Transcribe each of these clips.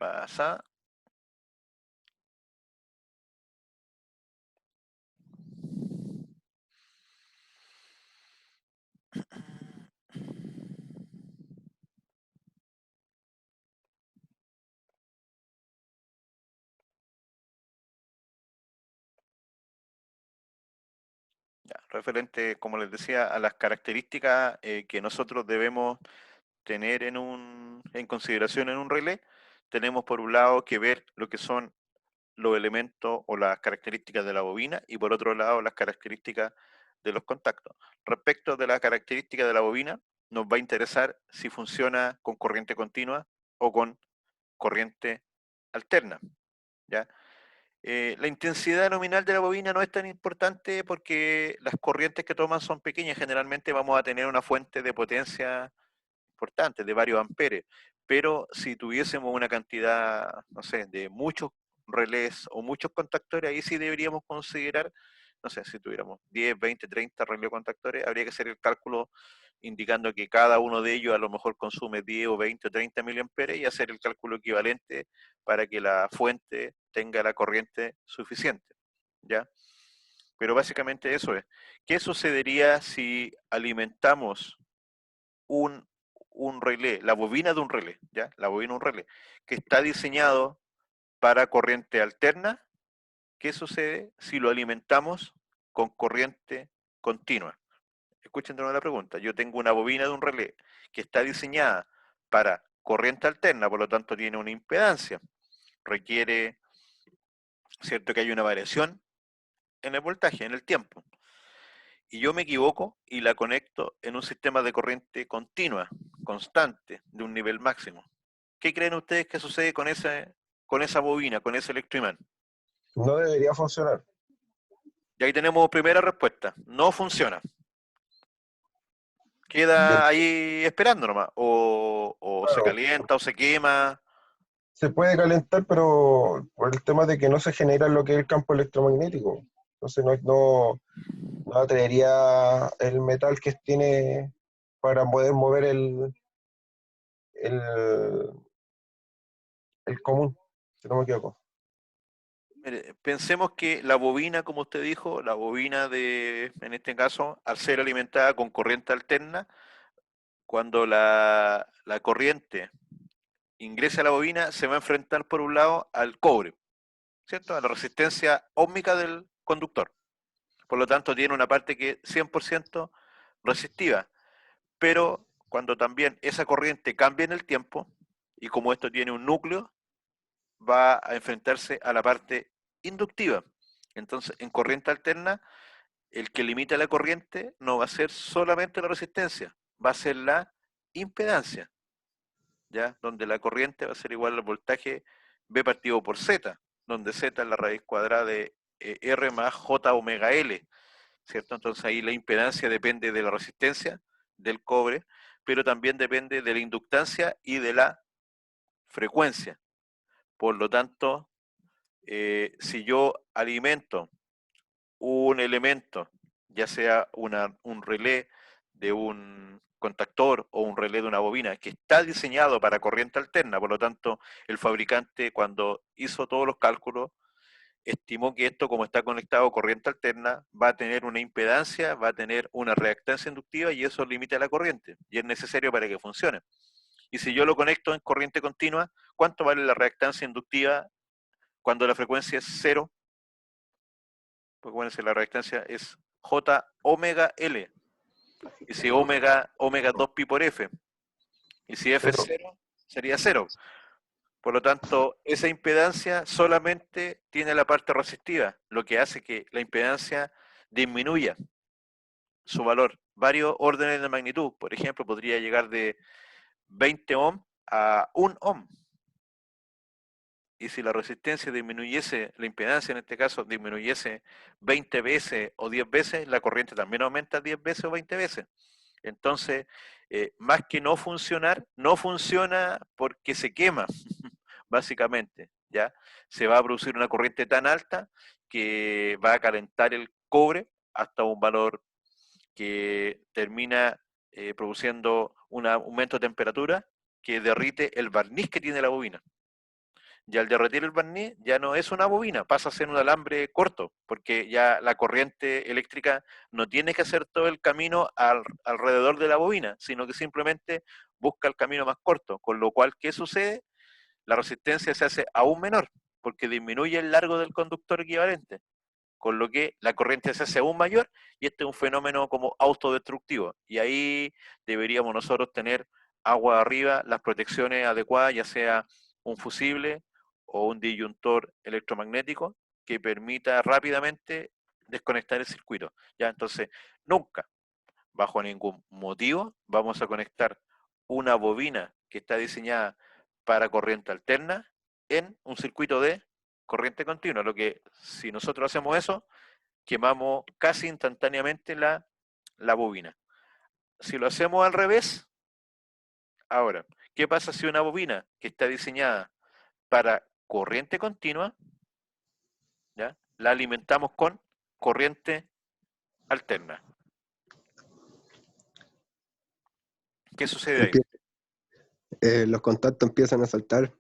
pasa. Ya, referente, como les decía, a las características que nosotros debemos tener en consideración en un relé, tenemos por un lado que ver lo que son los elementos o las características de la bobina y por otro lado las características de los contactos. Respecto de la característica de la bobina, nos va a interesar si funciona con corriente continua o con corriente alterna, ¿ya? La intensidad nominal de la bobina no es tan importante porque las corrientes que toman son pequeñas, generalmente vamos a tener una fuente de potencia importante, de varios amperes, pero si tuviésemos una cantidad, no sé, de muchos relés o muchos contactores, ahí sí deberíamos considerar, no sé, si tuviéramos 10, 20, 30 relés contactores, habría que hacer el cálculo indicando que cada uno de ellos a lo mejor consume 10 o 20 o 30 miliamperes y hacer el cálculo equivalente para que la fuente tenga la corriente suficiente, ¿ya? Pero básicamente eso es. ¿Qué sucedería si alimentamos un, un relé, la bobina de un relé, ¿ya? La bobina de un relé, que está diseñado para corriente alterna? ¿Qué sucede si lo alimentamos con corriente continua? Escuchen de nuevo la pregunta. Yo tengo una bobina de un relé que está diseñada para corriente alterna, por lo tanto tiene una impedancia. Requiere, cierto, que haya una variación en el voltaje, en el tiempo. Y yo me equivoco y la conecto en un sistema de corriente continua, constante, de un nivel máximo. ¿Qué creen ustedes que sucede con esa bobina, con ese electroimán? No debería funcionar. Y ahí tenemos primera respuesta. No funciona. Y Queda ahí esperando nomás. O se claro, calienta o se quema. se puede calentar, pero por el tema de que no se genera lo que es el campo electromagnético. Entonces no atraería el metal que tiene para poder mover el, el común, si no me equivoco. Mire, pensemos que la bobina, como usted dijo, la bobina en este caso, al ser alimentada con corriente alterna, cuando la corriente ingrese a la bobina, se va a enfrentar por un lado al cobre, ¿cierto? A la resistencia óhmica del conductor. Por lo tanto, tiene una parte que es 100% resistiva. Pero cuando también esa corriente cambia en el tiempo, y como esto tiene un núcleo, va a enfrentarse a la parte inductiva. Entonces, en corriente alterna, el que limita la corriente no va a ser solamente la resistencia, va a ser la impedancia. ¿Ya? Donde la corriente va a ser igual al voltaje B partido por Z, donde Z es la raíz cuadrada de R más J omega L, ¿cierto? Entonces ahí la impedancia depende de la resistencia del cobre, pero también depende de la inductancia y de la frecuencia. Por lo tanto, si yo alimento un elemento, ya sea un relé de un contactor o un relé de una bobina que está diseñado para corriente alterna, por lo tanto, el fabricante cuando hizo todos los cálculos estimó que esto, como está conectado a corriente alterna, va a tener una impedancia, va a tener una reactancia inductiva y eso limita la corriente y es necesario para que funcione. Y si yo lo conecto en corriente continua, ¿cuánto vale la reactancia inductiva cuando la frecuencia es cero? Porque bueno, si la reactancia es J omega L, y si omega 2 pi por F, y si F es Cero. cero, sería cero. Por lo tanto, esa impedancia solamente tiene la parte resistiva, lo que hace que la impedancia disminuya su valor. Varios órdenes de magnitud, por ejemplo, podría llegar de 20 ohm a 1 ohm. Y si la resistencia disminuyese, la impedancia en este caso disminuyese 20 veces o 10 veces, la corriente también aumenta 10 veces o 20 veces. Entonces, más que no funcionar, no funciona porque se quema, básicamente, ¿ya? Se va a producir una corriente tan alta que va a calentar el cobre hasta un valor que termina produciendo un aumento de temperatura que derrite el barniz que tiene la bobina. Y al derretir el barniz ya no es una bobina, pasa a ser un alambre corto, porque ya la corriente eléctrica no tiene que hacer todo el camino alrededor de la bobina, sino que simplemente busca el camino más corto, con lo cual, ¿qué sucede? La resistencia se hace aún menor, porque disminuye el largo del conductor equivalente, con lo que la corriente se hace aún mayor y este es un fenómeno como autodestructivo. Y ahí deberíamos nosotros tener agua arriba, las protecciones adecuadas, ya sea un fusible o un disyuntor electromagnético que permita rápidamente desconectar el circuito. ¿Ya? Entonces, nunca, bajo ningún motivo, vamos a conectar una bobina que está diseñada para corriente alterna en un circuito de corriente continua. Lo que si nosotros hacemos eso, quemamos casi instantáneamente la bobina. Si lo hacemos al revés, ahora, ¿qué pasa si una bobina que está diseñada para corriente continua, ¿ya? La alimentamos con corriente alterna? ¿Qué sucede ahí? Empie- los contactos empiezan a saltar.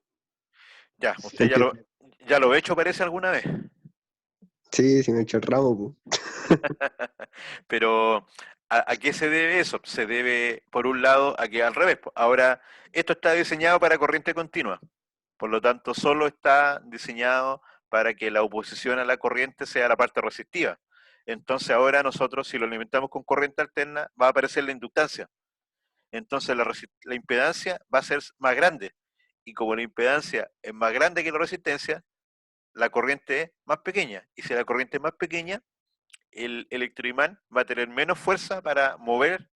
Ya, Se usted empie- ya lo ha hecho parece alguna vez, Sí, si me echa el ramo, po. pero ¿a qué se debe eso? Se debe, por un lado, a que al revés. Ahora, esto está diseñado para corriente continua. Por lo tanto, solo está diseñado para que la oposición a la corriente sea la parte resistiva. Entonces ahora nosotros, si lo alimentamos con corriente alterna, va a aparecer la inductancia. Entonces la impedancia va a ser más grande. Y como la impedancia es más grande que la resistencia, la corriente es más pequeña. Y si la corriente es más pequeña, el electroimán va a tener menos fuerza para mover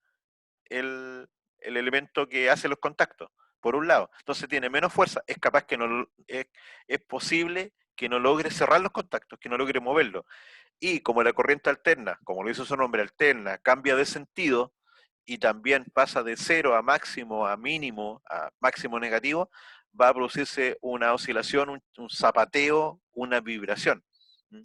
el elemento que hace los contactos, por un lado. Entonces tiene menos fuerza, es capaz que no, es posible que no logre cerrar los contactos, que no logre moverlo. Y como la corriente alterna, como lo hizo su nombre, alterna, cambia de sentido y también pasa de cero a mínimo, a máximo negativo, va a producirse una oscilación, un zapateo, una vibración.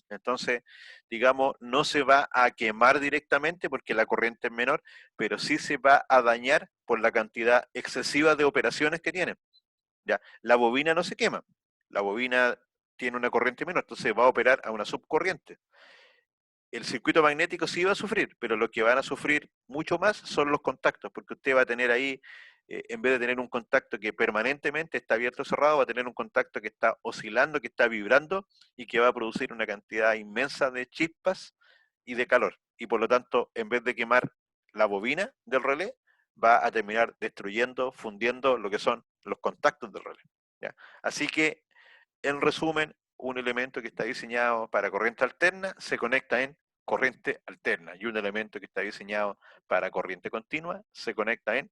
Entonces, digamos, no se va a quemar directamente porque la corriente es menor, pero sí se va a dañar por la cantidad excesiva de operaciones que tiene. ¿Ya? La bobina no se quema, la bobina tiene una corriente menor, entonces va a operar a una subcorriente. El circuito magnético sí va a sufrir, pero lo que van a sufrir mucho más son los contactos, porque usted va a tener ahí, en vez de tener un contacto que permanentemente está abierto o cerrado, va a tener un contacto que está oscilando, que está vibrando y que va a producir una cantidad inmensa de chispas y de calor. Y por lo tanto, en vez de quemar la bobina del relé, va a terminar destruyendo, fundiendo lo que son los contactos del relé. ¿Ya? Así que en resumen, un elemento que está diseñado para corriente alterna se conecta en corriente alterna y un elemento que está diseñado para corriente continua se conecta en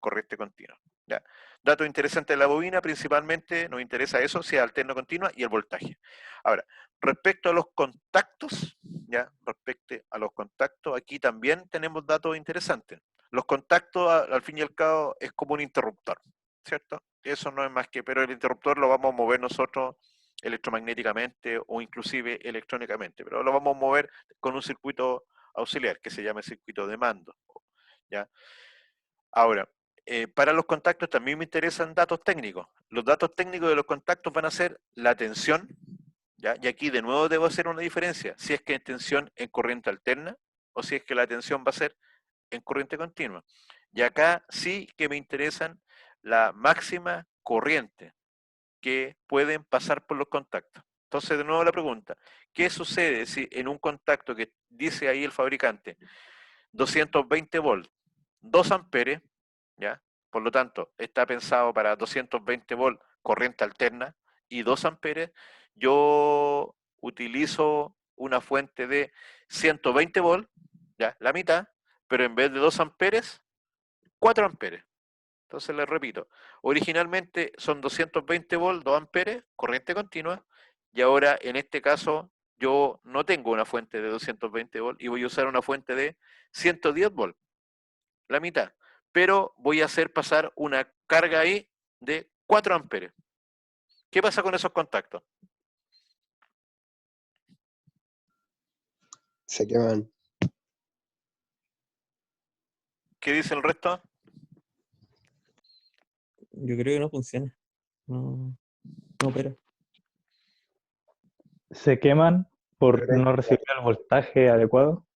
corriente continua. ¿Ya? Dato interesante de la bobina, principalmente nos interesa eso, si es alterno continua y el voltaje. Ahora, respecto a los contactos, ¿ya? Respecto a los contactos, aquí también tenemos datos interesantes. Los contactos, al fin y al cabo, es como un interruptor, ¿cierto? Eso no es más que, pero el interruptor lo vamos a mover nosotros electromagnéticamente o inclusive electrónicamente, pero lo vamos a mover con un circuito auxiliar que se llama circuito de mando, ¿ya? Ahora, para los contactos también me interesan datos técnicos. Los datos técnicos de los contactos van a ser la tensión, ¿ya? Y aquí de nuevo debo hacer una diferencia, si es que es tensión en corriente alterna o si es que la tensión va a ser en corriente continua. Y acá sí que me interesan la máxima corriente que pueden pasar por los contactos. Entonces, de nuevo la pregunta, ¿qué sucede si en un contacto que dice ahí el fabricante 220 volts, 2 amperes, ¿ya? Por lo tanto, está pensado para 220 volts corriente alterna y 2 amperes, yo utilizo una fuente de 120 volts, ¿ya? La mitad, pero en vez de 2 amperes, 4 amperes. Entonces les repito, originalmente son 220 volts, 2 amperes, corriente continua, y ahora en este caso yo no tengo una fuente de 220 volts y voy a usar una fuente de 110 volts, la mitad, pero voy a hacer pasar una carga ahí de 4 amperes. ¿Qué pasa con esos contactos? Se queman. ¿Qué dice el resto? Yo creo que no funciona. No, opera? ¿Se queman por no recibir el voltaje adecuado?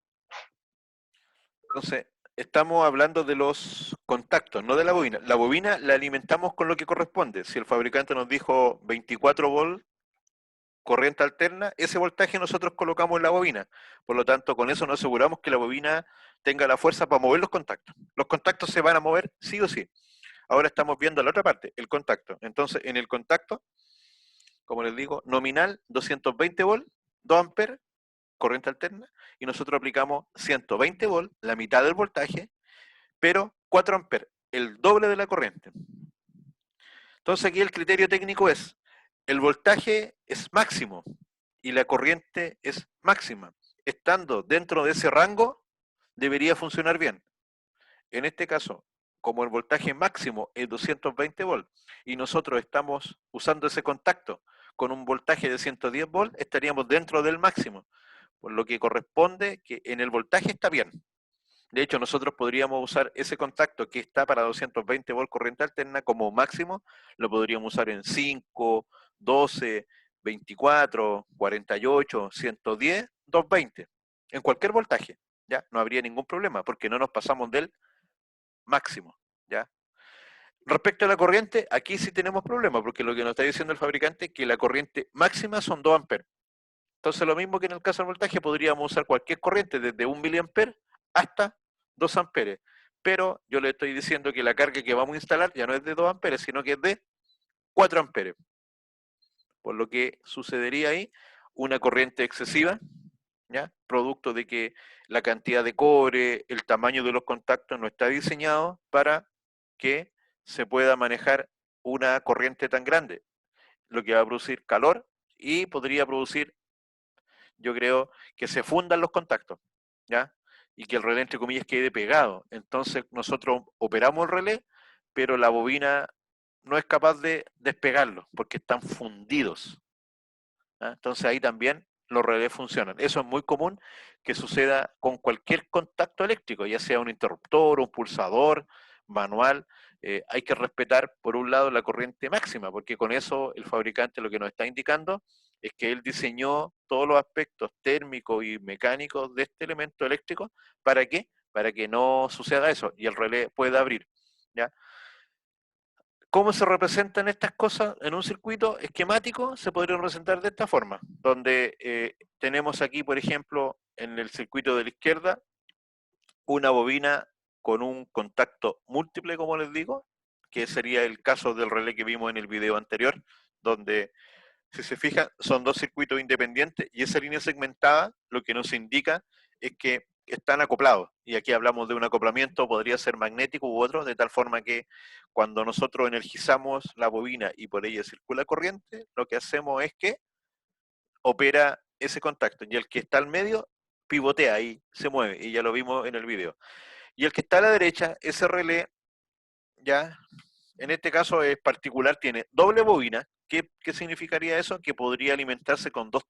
Entonces, estamos hablando de los contactos, no de la bobina. La bobina la alimentamos con lo que corresponde. Si el fabricante nos dijo 24 volts, corriente alterna, ese voltaje nosotros colocamos en la bobina. Por lo tanto, con eso nos aseguramos que la bobina tenga la fuerza para mover los contactos. Los contactos se van a mover sí o sí. Ahora estamos viendo la otra parte, el contacto. Entonces, en el contacto, como les digo, nominal 220 volts, 2 amperes, corriente alterna, y nosotros aplicamos 120 volts, la mitad del voltaje, pero 4 amperes, el doble de la corriente. Entonces aquí el criterio técnico es, el voltaje es máximo y la corriente es máxima. Estando dentro de ese rango, debería funcionar bien. En este caso, como el voltaje máximo es 220 volts y nosotros estamos usando ese contacto con un voltaje de 110 volts, estaríamos dentro del máximo, por lo que corresponde que en el voltaje está bien. De hecho, nosotros podríamos usar ese contacto que está para 220 volts corriente alterna como máximo, lo podríamos usar en 5, 12, 24, 48, 110, 220, en cualquier voltaje, ¿ya? No habría ningún problema porque no nos pasamos del máximo, ¿ya? Respecto a la corriente, aquí sí tenemos problemas porque lo que nos está diciendo el fabricante es que la corriente máxima son 2 amperes. Entonces, lo mismo que en el caso del voltaje, podríamos usar cualquier corriente desde 1 miliamper hasta 2 amperes. Pero yo le estoy diciendo que la carga que vamos a instalar ya no es de 2 amperes, sino que es de 4 amperes. Por lo que sucedería ahí una corriente excesiva, ¿ya? Producto de que la cantidad de cobre, el tamaño de los contactos no está diseñado para que se pueda manejar una corriente tan grande, lo que va a producir calor y podría producir, yo creo, que se fundan los contactos, ¿ya? Y que el relé, entre comillas, quede pegado. Entonces nosotros operamos el relé, pero la bobina no es capaz de despegarlo, porque están fundidos, ¿ya? Entonces ahí también los relés funcionan. Eso es muy común que suceda con cualquier contacto eléctrico, ya sea un interruptor, un pulsador, manual. Hay que respetar, por un lado, la corriente máxima, porque con eso el fabricante lo que nos está indicando es que él diseñó todos los aspectos térmicos y mecánicos de este elemento eléctrico. ¿Para qué? Para que no suceda eso y el relé pueda abrir, ¿ya? ¿Cómo se representan estas cosas en un circuito esquemático? Se podría representar de esta forma, donde tenemos aquí, por ejemplo, en el circuito de la izquierda, una bobina con un contacto múltiple, como les digo, que sería el caso del relé que vimos en el video anterior, donde, si se fijan, son dos circuitos independientes y esa línea segmentada lo que nos indica es que están acoplados. Y aquí hablamos de un acoplamiento, podría ser magnético u otro, de tal forma que cuando nosotros energizamos la bobina y por ella circula corriente, lo que hacemos es que opera ese contacto y el que está al medio pivotea y se mueve, y ya lo vimos en el video. Y el que está a la derecha, ese relé, ya en este caso es particular, tiene doble bobina. ¿Qué significaría eso? Que podría alimentarse con dos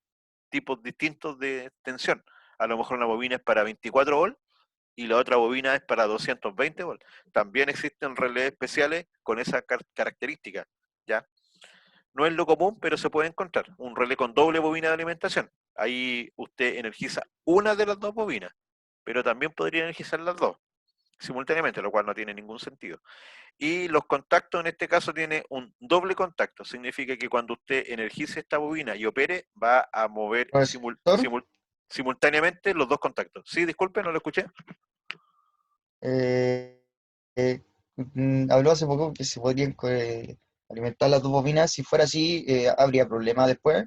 tipos distintos de tensión. A lo mejor una bobina es para 24 volts y la otra bobina es para 220 volts. También existen relés especiales con esa característica, ¿ya? No es lo común, pero se puede encontrar un relé con doble bobina de alimentación. Ahí usted energiza una de las dos bobinas, pero también podría energizar las dos simultáneamente, lo cual no tiene ningún sentido. Y los contactos en este caso tiene un doble contacto. Significa que cuando usted energice esta bobina y opere, va a mover Profesor, simultáneamente los dos contactos. Sí, disculpe, no lo escuché. eh, eh, habló hace poco que se podrían alimentar las dos bobinas. Si fuera así, ¿habría problema después?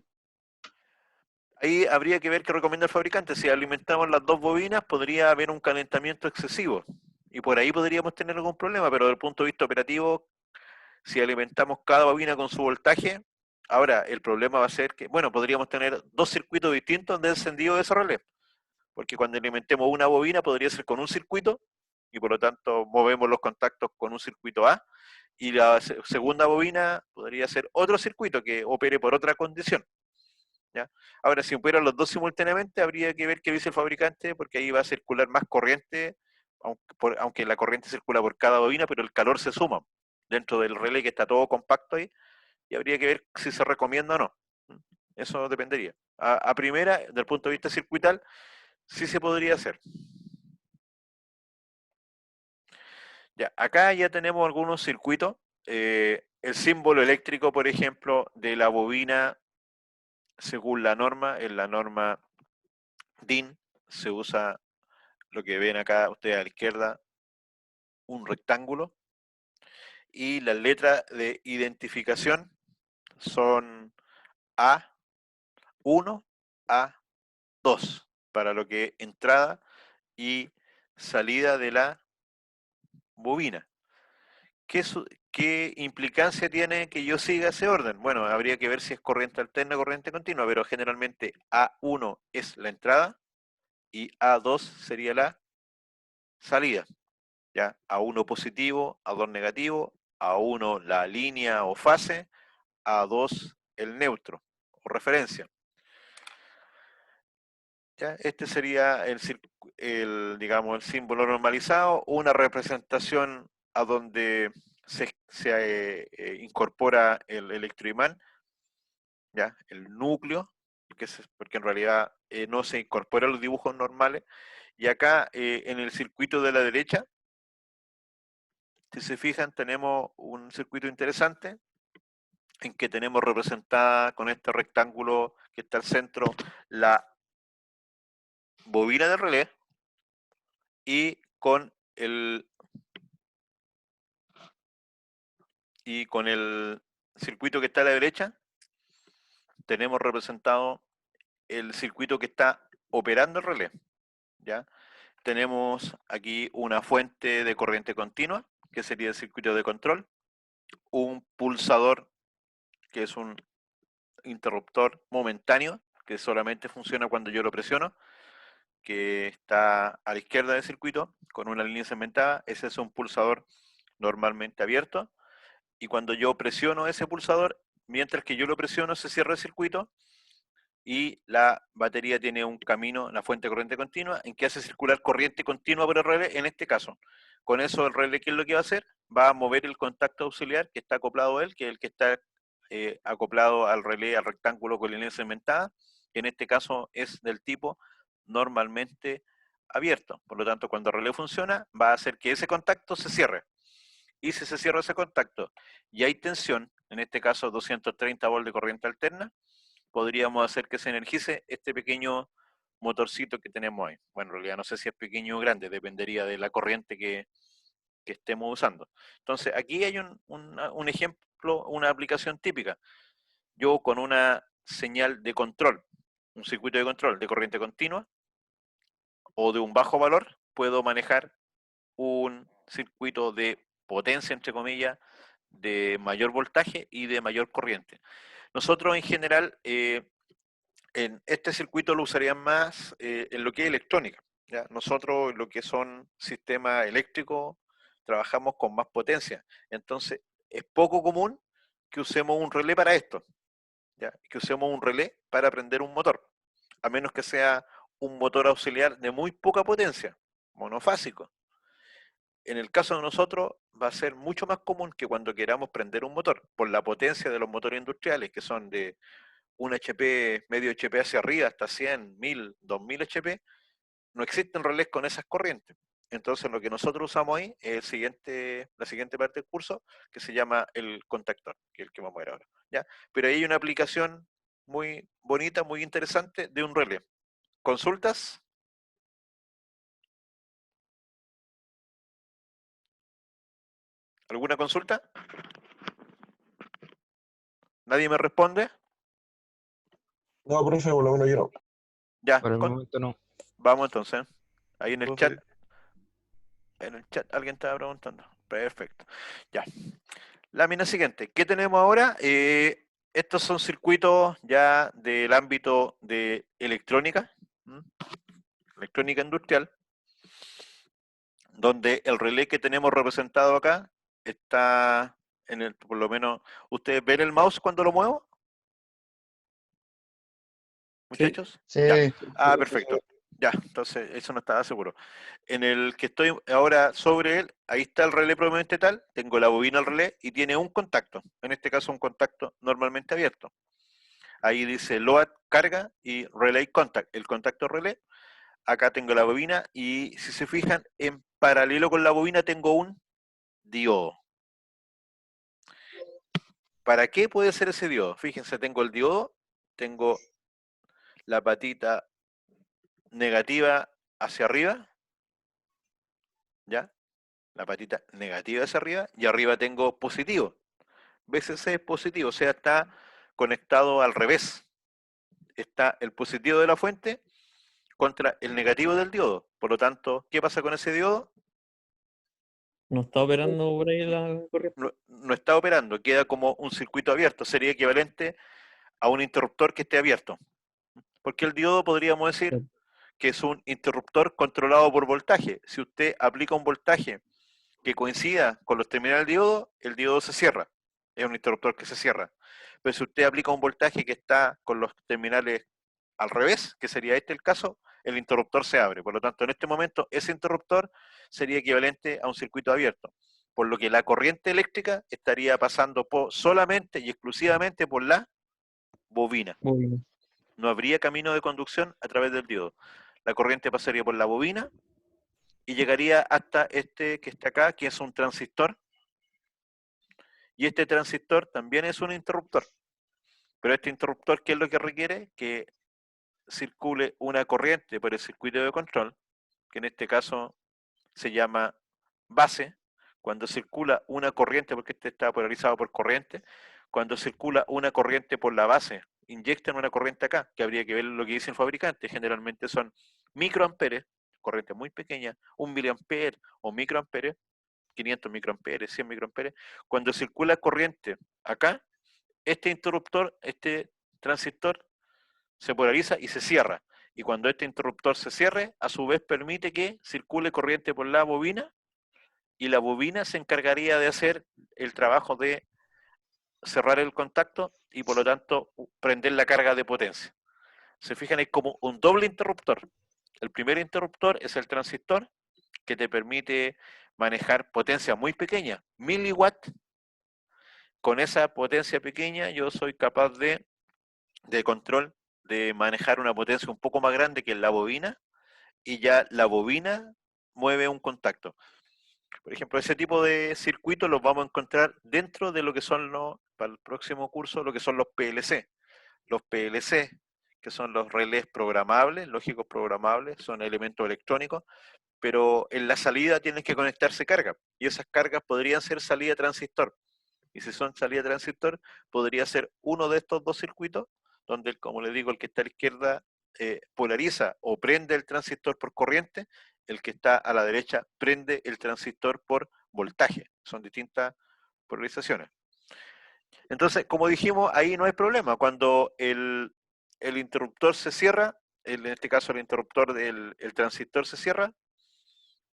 Ahí habría que ver qué recomienda el fabricante. Si alimentamos las dos bobinas, podría haber un calentamiento excesivo. Y por ahí podríamos tener algún problema, pero desde el punto de vista operativo, si alimentamos cada bobina con su voltaje, ahora el problema va a ser que, bueno, podríamos tener dos circuitos distintos de encendido de ese relé. Porque cuando alimentemos una bobina podría ser con un circuito y por lo tanto movemos los contactos con un circuito A, y la segunda bobina podría ser otro circuito que opere por otra condición, ¿ya? Ahora, si operan los dos simultáneamente, habría que ver qué dice el fabricante, porque ahí va a circular más corriente, aunque la corriente circula por cada bobina, pero el calor se suma dentro del relé que está todo compacto ahí. y habría que ver si se recomienda o no. Eso dependería. A primera, desde el punto de vista circuital, sí se podría hacer. Ya, acá ya tenemos algunos circuitos. El símbolo eléctrico, por ejemplo, de la bobina, según la norma, en la norma DIN, se usa lo que ven acá ustedes a la izquierda, un rectángulo, y las letras de identificación son A1, A2, para lo que es entrada y salida de la bobina. ¿Qué implicancia tiene que yo siga ese orden? Bueno, habría que ver si es corriente alterna o corriente continua, pero generalmente A1 es la entrada y A2 sería la salida. ¿Ya? A1 positivo, A2 negativo, A1 la línea o fase, A2 el neutro o referencia. ¿Ya? Este sería digamos, el símbolo normalizado, una representación a donde se incorpora el electroimán, ¿ya? El núcleo, porque en realidad no se incorporan los dibujos normales. Y acá en el circuito de la derecha, si se fijan, tenemos un circuito interesante en que tenemos representada con este rectángulo que está al centro la bobina del relé y con el circuito que está a la derecha tenemos representado el circuito que está operando el relé, ¿ya? Tenemos aquí una fuente de corriente continua, que sería el circuito de control, un pulsador, que es un interruptor momentáneo, que solamente funciona cuando yo lo presiono, que está a la izquierda del circuito, con una línea segmentada. Ese es un pulsador normalmente abierto, y cuando yo presiono ese pulsador, mientras que yo lo presiono, se cierra el circuito, y la batería tiene un camino, la fuente de corriente continua, en que hace circular corriente continua por el relé, en este caso. Con eso el relé, ¿qué es lo que va a hacer? Va a mover el contacto auxiliar que está acoplado a él, que es el que está acoplado al relé, al rectángulo con línea segmentada, que en este caso es del tipo normalmente abierto. Por lo tanto, cuando el relé funciona, va a hacer que ese contacto se cierre. Y si se cierra ese contacto y hay tensión, en este caso 230 volts de corriente alterna, podríamos hacer que se energice este pequeño motorcito que tenemos ahí. Bueno, en realidad no sé si es pequeño o grande, dependería de la corriente que estemos usando. Entonces, aquí hay un ejemplo, una aplicación típica. Yo con una señal de control, un circuito de control de corriente continua o de un bajo valor, puedo manejar un circuito de potencia, entre comillas, de mayor voltaje y de mayor corriente. Nosotros en general en este circuito lo usarían más en lo que es electrónica, ¿ya? Nosotros en lo que son sistemas eléctricos trabajamos con más potencia. Entonces es poco común que usemos un relé para esto, ¿ya? Que usemos un relé para prender un motor, a menos que sea un motor auxiliar de muy poca potencia, monofásico. En el caso de nosotros va a ser mucho más común que cuando queramos prender un motor, por la potencia de los motores industriales, que son de 1 HP, medio HP hacia arriba, hasta 100, 1000, 2000 HP, no existen relés con esas corrientes. Entonces lo que nosotros usamos ahí es la siguiente parte del curso, que se llama el contactor, que es el que vamos a ver ahora, ¿ya? Pero ahí hay una aplicación muy bonita, muy interesante de un relé. ¿Consultas? ¿Alguna consulta? ¿Nadie me responde? No, profe, por lo menos yo no. Ya, Por el momento no. vamos entonces. Ahí en el Profe. chat, alguien estaba preguntando. Perfecto. Ya. Lámina siguiente. ¿Qué tenemos ahora? Estos son circuitos ya del ámbito de electrónica, ¿m? Electrónica industrial, donde el relé que tenemos representado acá está por lo menos, ¿ustedes ven el mouse cuando lo muevo? Sí. Muchachos. Sí, Ya. Sí, Ah, profe, perfecto. Ya, entonces eso no estaba seguro. En el que estoy ahora sobre él, ahí está el relé propiamente tal, tengo la bobina al relé y tiene un contacto, en este caso un contacto normalmente abierto. Ahí dice load carga y relay contact, el contacto relé. Acá tengo la bobina y si se fijan, en paralelo con la bobina tengo un diodo. ¿Para qué puede ser ese diodo? Fíjense, tengo el diodo, tengo la patita negativa hacia arriba, ¿ya? La patita negativa hacia arriba y arriba tengo positivo. VCC es positivo, o sea, está conectado al revés. Está el positivo de la fuente contra el negativo del diodo. Por lo tanto, ¿qué pasa con ese diodo? No está operando por ahí la corriente. No está operando, queda como un circuito abierto. Sería equivalente a un interruptor que esté abierto. Porque el diodo podríamos decir que es un interruptor controlado por voltaje. Si usted aplica un voltaje que coincida con los terminales del diodo, el diodo se cierra. Es un interruptor que se cierra. Pero si usted aplica un voltaje que está con los terminales al revés, que sería este el caso, el interruptor se abre. Por lo tanto, en este momento, ese interruptor sería equivalente a un circuito abierto. Por lo que la corriente eléctrica estaría pasando solamente y exclusivamente por la bobina. Bobina. No habría camino de conducción a través del diodo. La corriente pasaría por la bobina y llegaría hasta este que está acá, que es un transistor. Y este transistor también es un interruptor. Pero este interruptor, ¿qué es lo que requiere? Que circule una corriente por el circuito de control, que en este caso se llama base. Cuando circula una corriente, porque este está polarizado por corriente, cuando circula una corriente por la base, inyectan una corriente acá, que habría que ver lo que dice el fabricante. Generalmente son microamperes, corriente muy pequeña, 1 miliamper o microamperes, 500 microamperes, 100 microamperes. Cuando circula corriente acá, este interruptor, este transistor, se polariza y se cierra. Y cuando este interruptor se cierre, a su vez permite que circule corriente por la bobina y la bobina se encargaría de hacer el trabajo de cerrar el contacto y por lo tanto prender la carga de potencia. Se fijan, es como un doble interruptor. El primer interruptor es el transistor que te permite manejar potencia muy pequeña, miliwatts. Con esa potencia pequeña yo soy capaz de control de manejar una potencia un poco más grande que la bobina y ya la bobina mueve un contacto. Por ejemplo, ese tipo de circuitos los vamos a encontrar dentro de lo que son para el próximo curso, lo que son los PLC. Los PLC, que son los relés programables, lógicos programables, son elementos electrónicos, pero en la salida tienen que conectarse cargas, y esas cargas podrían ser salida transistor. Y si son salida transistor, podría ser uno de estos dos circuitos, donde, como les digo, el que está a la izquierda polariza o prende el transistor por corriente, el que está a la derecha prende el transistor por voltaje. Son distintas polarizaciones. Entonces, como dijimos, ahí no hay problema. Cuando el interruptor se cierra, en este caso el interruptor del transistor se cierra,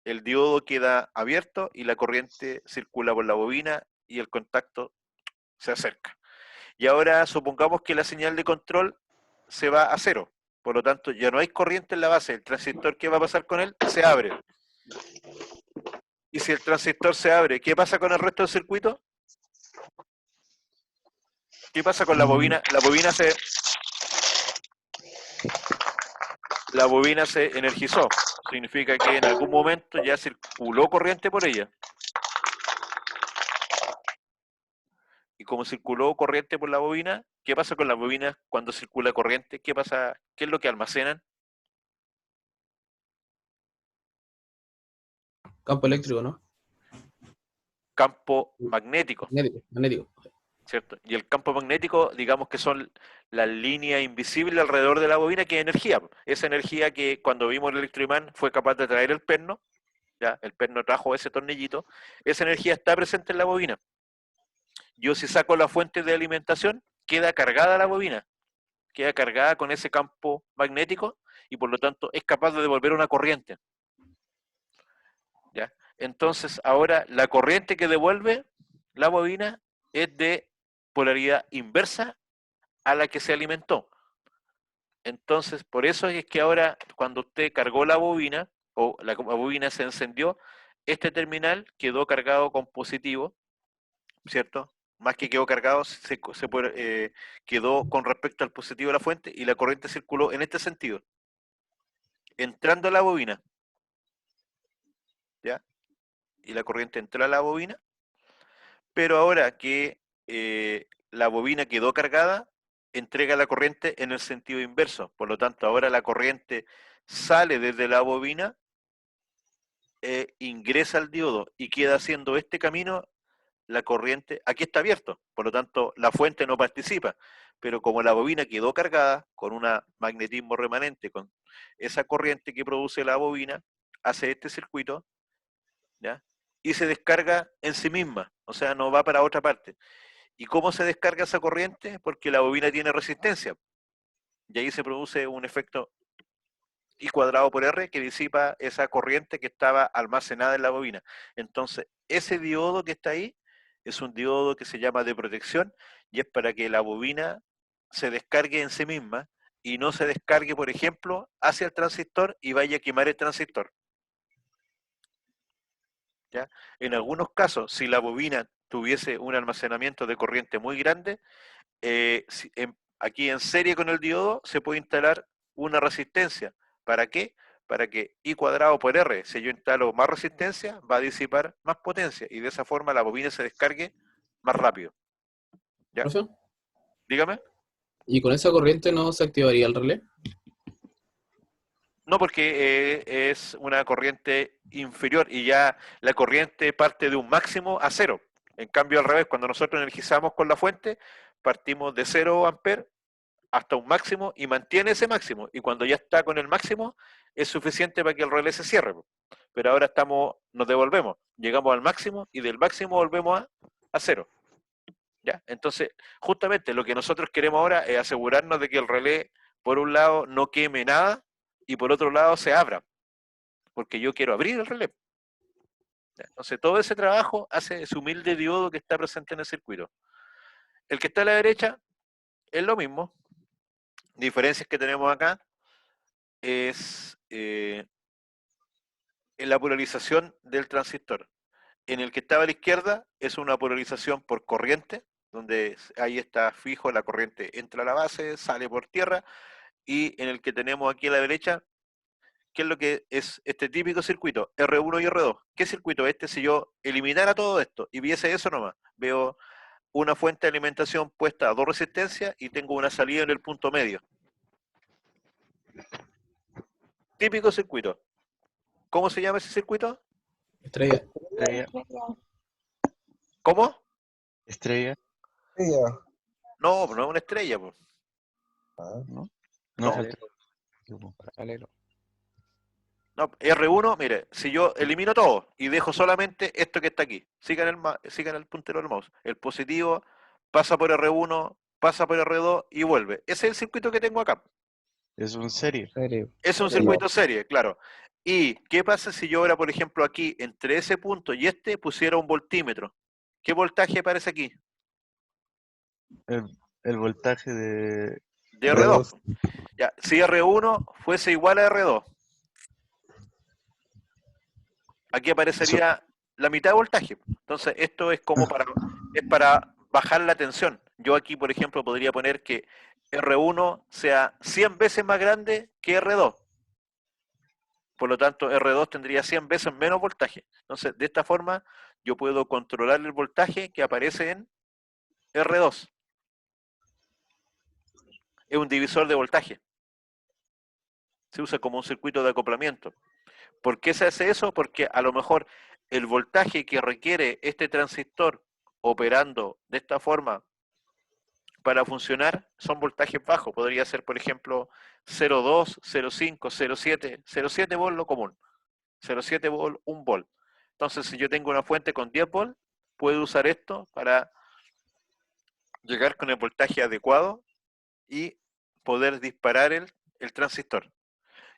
el diodo queda abierto y la corriente circula por la bobina y el contacto se acerca. Y ahora supongamos que la señal de control se va a cero. Por lo tanto, ya no hay corriente en la base. El transistor, ¿qué va a pasar con él? Se abre. Y si el transistor se abre, ¿qué pasa con el resto del circuito? ¿Qué pasa con la bobina? La bobina se energizó. Significa que en algún momento ya circuló corriente por ella. Y como circuló corriente por la bobina, ¿qué pasa con la bobina cuando circula corriente? ¿Qué pasa? ¿Qué es lo que almacenan? Campo eléctrico, ¿no? Campo magnético, Magnético. ¿cierto? Y el campo magnético, digamos que son las líneas invisibles alrededor de la bobina, que es energía. Esa energía que cuando vimos el electroimán fue capaz de traer el perno, ya, el perno trajo ese tornillito, esa energía está presente en la bobina. Yo si saco la fuente de alimentación, queda cargada la bobina, queda cargada con ese campo magnético y por lo tanto es capaz de devolver una corriente. ¿Ya? Entonces ahora la corriente que devuelve la bobina es de polaridad inversa a la que se alimentó. Entonces, por eso es que ahora, cuando usted cargó la bobina, o la bobina se encendió, este terminal quedó cargado con positivo, ¿cierto? Más que quedó cargado, quedó con respecto al positivo de la fuente y la corriente circuló en este sentido, entrando a la bobina, ¿ya? Y la corriente entró a la bobina, pero ahora que la bobina quedó cargada, entrega la corriente en el sentido inverso. Por lo tanto, ahora la corriente sale desde la bobina, ingresa al diodo y queda haciendo este camino. La corriente, aquí está abierto, por lo tanto la fuente no participa, pero como la bobina quedó cargada con un magnetismo remanente, con esa corriente que produce la bobina, hace este circuito, ¿ya? Y se descarga en sí misma, o sea, no va para otra parte. ¿Y cómo se descarga esa corriente? Porque la bobina tiene resistencia, y ahí se produce un efecto I cuadrado por R que disipa esa corriente que estaba almacenada en la bobina. Entonces, ese diodo que está ahí es un diodo que se llama de protección y es para que la bobina se descargue en sí misma y no se descargue, por ejemplo, hacia el transistor y vaya a quemar el transistor, ¿ya? En algunos casos, si la bobina tuviese un almacenamiento de corriente muy grande, aquí en serie con el diodo se puede instalar una resistencia. ¿Para qué? Para que I cuadrado por R, si yo instalo más resistencia, va a disipar más potencia y de esa forma la bobina se descargue más rápido. ¿Ya? ¿Profe? Dígame. ¿Y con esa corriente no se activaría el relé? No, porque es una corriente inferior y ya la corriente parte de un máximo a cero. En cambio, al revés, cuando nosotros energizamos con la fuente, partimos de 0 amperes hasta un máximo y mantiene ese máximo. Y cuando ya está con el máximo, es suficiente para que el relé se cierre. Pero ahora nos devolvemos, llegamos al máximo y del máximo volvemos a cero. ¿Ya? Entonces, justamente lo que nosotros queremos ahora es asegurarnos de que el relé, por un lado, no queme nada y por otro lado se abra, porque yo quiero abrir el relé. ¿Ya? Entonces, todo ese trabajo hace ese humilde diodo que está presente en el circuito. El que está a la derecha es lo mismo. Diferencias que tenemos acá es en la polarización del transistor. En el que estaba a la izquierda es una polarización por corriente, donde ahí está fijo, la corriente entra a la base, sale por tierra, y en el que tenemos aquí a la derecha, ¿qué es lo que es este típico circuito? R1 y R2. ¿Qué circuito es este? Si yo eliminara todo esto y viese eso nomás, veo una fuente de alimentación puesta a dos resistencias y tengo una salida en el punto medio. Típico circuito. ¿Cómo se llama ese circuito? Estrella. Estrella. ¿Cómo? Estrella, Ya. No, no es una estrella. Pues. Ah, ¿no? No. Paralelo. No, R1, mire, si yo elimino todo y dejo solamente esto que está aquí, sigan el puntero del mouse, el positivo pasa por R1, pasa por R2 y vuelve. Ese es el circuito que tengo acá. Es un serie. Serio. Es un circuito serie, claro. ¿Y qué pasa si yo ahora, por ejemplo, aquí, entre ese punto y este, pusiera un voltímetro? ¿Qué voltaje aparece aquí? El voltaje de De R2. R2. Ya, si R1 fuese igual a R2, aquí aparecería la mitad de voltaje. Entonces, esto es como para bajar la tensión. Yo aquí, por ejemplo, podría poner que R1 sea 100 veces más grande que R2. Por lo tanto, R2 tendría 100 veces menos voltaje. Entonces, de esta forma, yo puedo controlar el voltaje que aparece en R2. Es un divisor de voltaje. Se usa como un circuito de acoplamiento. ¿Por qué se hace eso? Porque a lo mejor el voltaje que requiere este transistor operando de esta forma para funcionar son voltajes bajos. Podría ser, por ejemplo, 0,2, 0,5, 0,7, 0,7 volt lo común. 0,7 volt, 1 volt. Entonces, si yo tengo una fuente con 10 volt, puedo usar esto para llegar con el voltaje adecuado y poder disparar el transistor.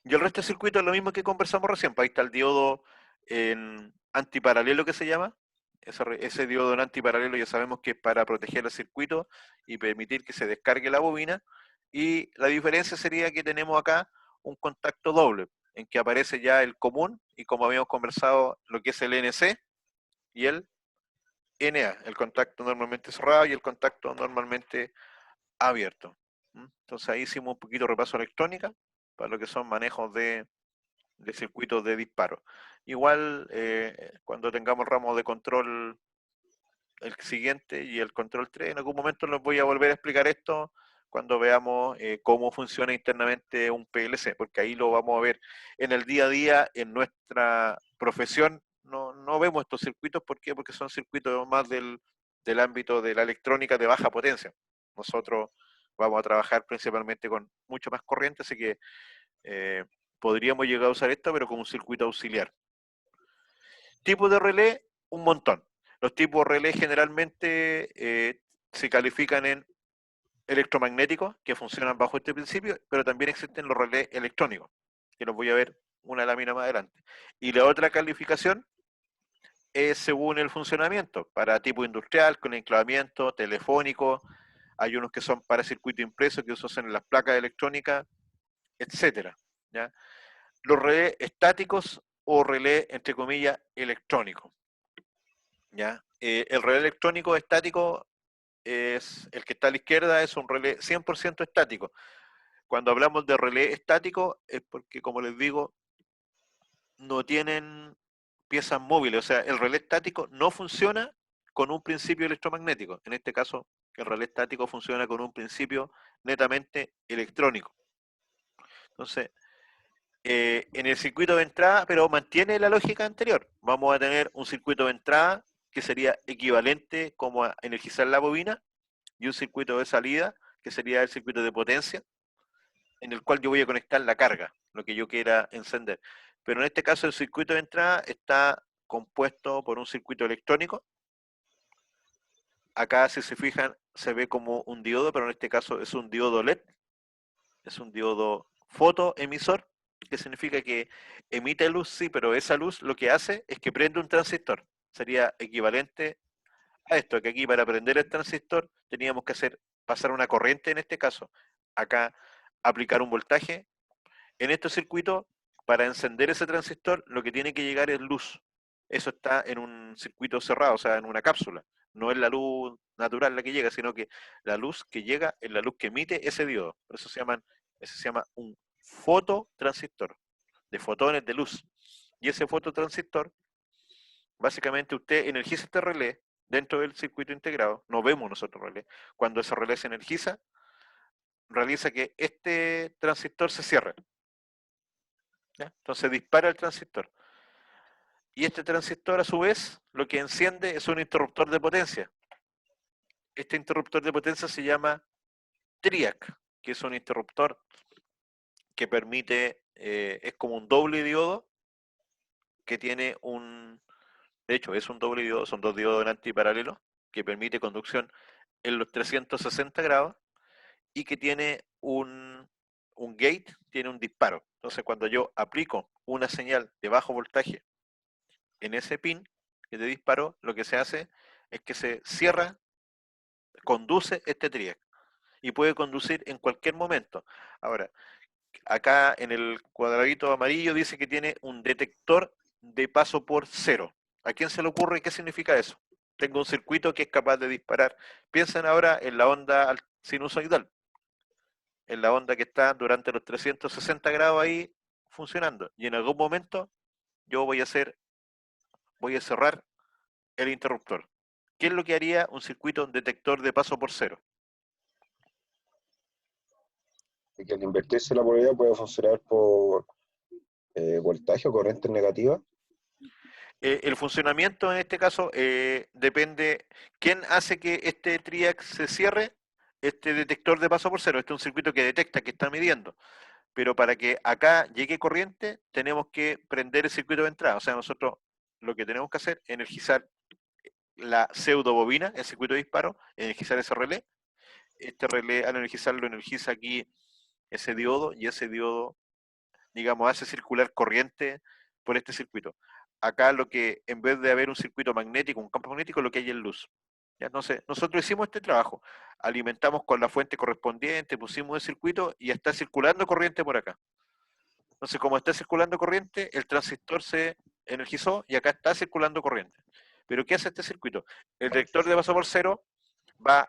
Y el resto del circuito es lo mismo que conversamos recién. Ahí está el diodo en antiparalelo que se llama. Ese diodo en antiparalelo ya sabemos que es para proteger el circuito y permitir que se descargue la bobina. Y la diferencia sería que tenemos acá un contacto doble, en que aparece ya el común, y como habíamos conversado, lo que es el NC y el NA, el contacto normalmente cerrado y el contacto normalmente abierto. Entonces ahí hicimos un poquito de repaso a electrónica, para lo que son manejos de circuitos de disparo. Igual, cuando tengamos el ramo de control, el siguiente y el control 3, en algún momento les voy a volver a explicar esto cuando veamos cómo funciona internamente un PLC, porque ahí lo vamos a ver en el día a día, en nuestra profesión. No vemos estos circuitos. ¿Por qué? Porque son circuitos más del ámbito de la electrónica de baja potencia. Nosotros vamos a trabajar principalmente con mucho más corriente, así que podríamos llegar a usar esto, pero con un circuito auxiliar. Tipos de relé, un montón. Los tipos de relé generalmente se califican en electromagnéticos, que funcionan bajo este principio, pero también existen los relés electrónicos, que los voy a ver una lámina más adelante. Y la otra calificación es según el funcionamiento, para tipo industrial, con enclavamiento, telefónico. Hay unos que son para circuito impreso, que se usan en las placas electrónicas, etcétera, ¿ya? Los relés estáticos o relé, entre comillas, electrónico, ¿ya? El relé electrónico estático es el que está a la izquierda, es un relé 100% estático. Cuando hablamos de relé estático es porque, como les digo, no tienen piezas móviles, o sea, el relé estático no funciona con un principio electromagnético. En este caso, el relé estático funciona con un principio netamente electrónico. Entonces, en el circuito de entrada, pero mantiene la lógica anterior. Vamos a tener un circuito de entrada que sería equivalente como a energizar la bobina, y un circuito de salida que sería el circuito de potencia, en el cual yo voy a conectar la carga, lo que yo quiera encender. Pero en este caso el circuito de entrada está compuesto por un circuito electrónico. Acá, si se fijan, se ve como un diodo, pero en este caso es un diodo LED, es un diodo fotoemisor, que significa que emite luz, sí, pero esa luz lo que hace es que prende un transistor. Sería equivalente a esto, que aquí para prender el transistor teníamos que pasar una corriente en este caso. Acá aplicar un voltaje. En este circuito, para encender ese transistor, lo que tiene que llegar es luz. Eso está en un circuito cerrado, o sea, en una cápsula. No es la luz natural la que llega, sino que la luz que llega es la luz que emite ese diodo. Por eso se llama un fototransistor, de fotones de luz. Y ese fototransistor, básicamente usted energiza este relé dentro del circuito integrado. No vemos nosotros relé. Cuando ese relé se energiza, realiza que este transistor se cierre, ¿ya? Entonces dispara el transistor. Y este transistor, a su vez, lo que enciende es un interruptor de potencia. Este interruptor de potencia se llama TRIAC, que es un interruptor que permite, es como un doble diodo que tiene de hecho es un doble diodo, son dos diodos en antiparalelo, que permite conducción en los 360 grados y que tiene un gate, tiene un disparo. Entonces, cuando yo aplico una señal de bajo voltaje en ese pin que te disparó, lo que se hace es que se cierra, conduce este TRIAC y puede conducir en cualquier momento. Ahora, acá en el cuadradito amarillo dice que tiene un detector de paso por cero. ¿A quién se le ocurre qué significa eso? Tengo un circuito que es capaz de disparar. Piensen ahora en la onda sinusoidal, en la onda que está durante los 360 grados ahí funcionando. Y en algún momento yo voy a cerrar el interruptor. ¿Qué es lo que haría un circuito detector de paso por cero? Y que al invertirse la polaridad puede funcionar por voltaje o corriente negativa. El funcionamiento en este caso depende, ¿quién hace que este TRIAC se cierre? Este detector de paso por cero. Este es un circuito que detecta, que está midiendo. Pero para que acá llegue corriente, tenemos que prender el circuito de entrada. O sea, nosotros lo que tenemos que hacer es energizar la pseudobobina, el circuito de disparo, energizar ese relé. Este relé, al energizarlo, energiza aquí ese diodo, y ese diodo, digamos, hace circular corriente por este circuito. Acá lo que, en vez de haber un circuito magnético, un campo magnético, lo que hay es luz. ¿Ya? Entonces, nosotros hicimos este trabajo, alimentamos con la fuente correspondiente, pusimos el circuito y ya está circulando corriente por acá. Entonces, como está circulando corriente, el transistor se energizó y acá está circulando corriente. Pero ¿qué hace este circuito? El detector de paso por cero va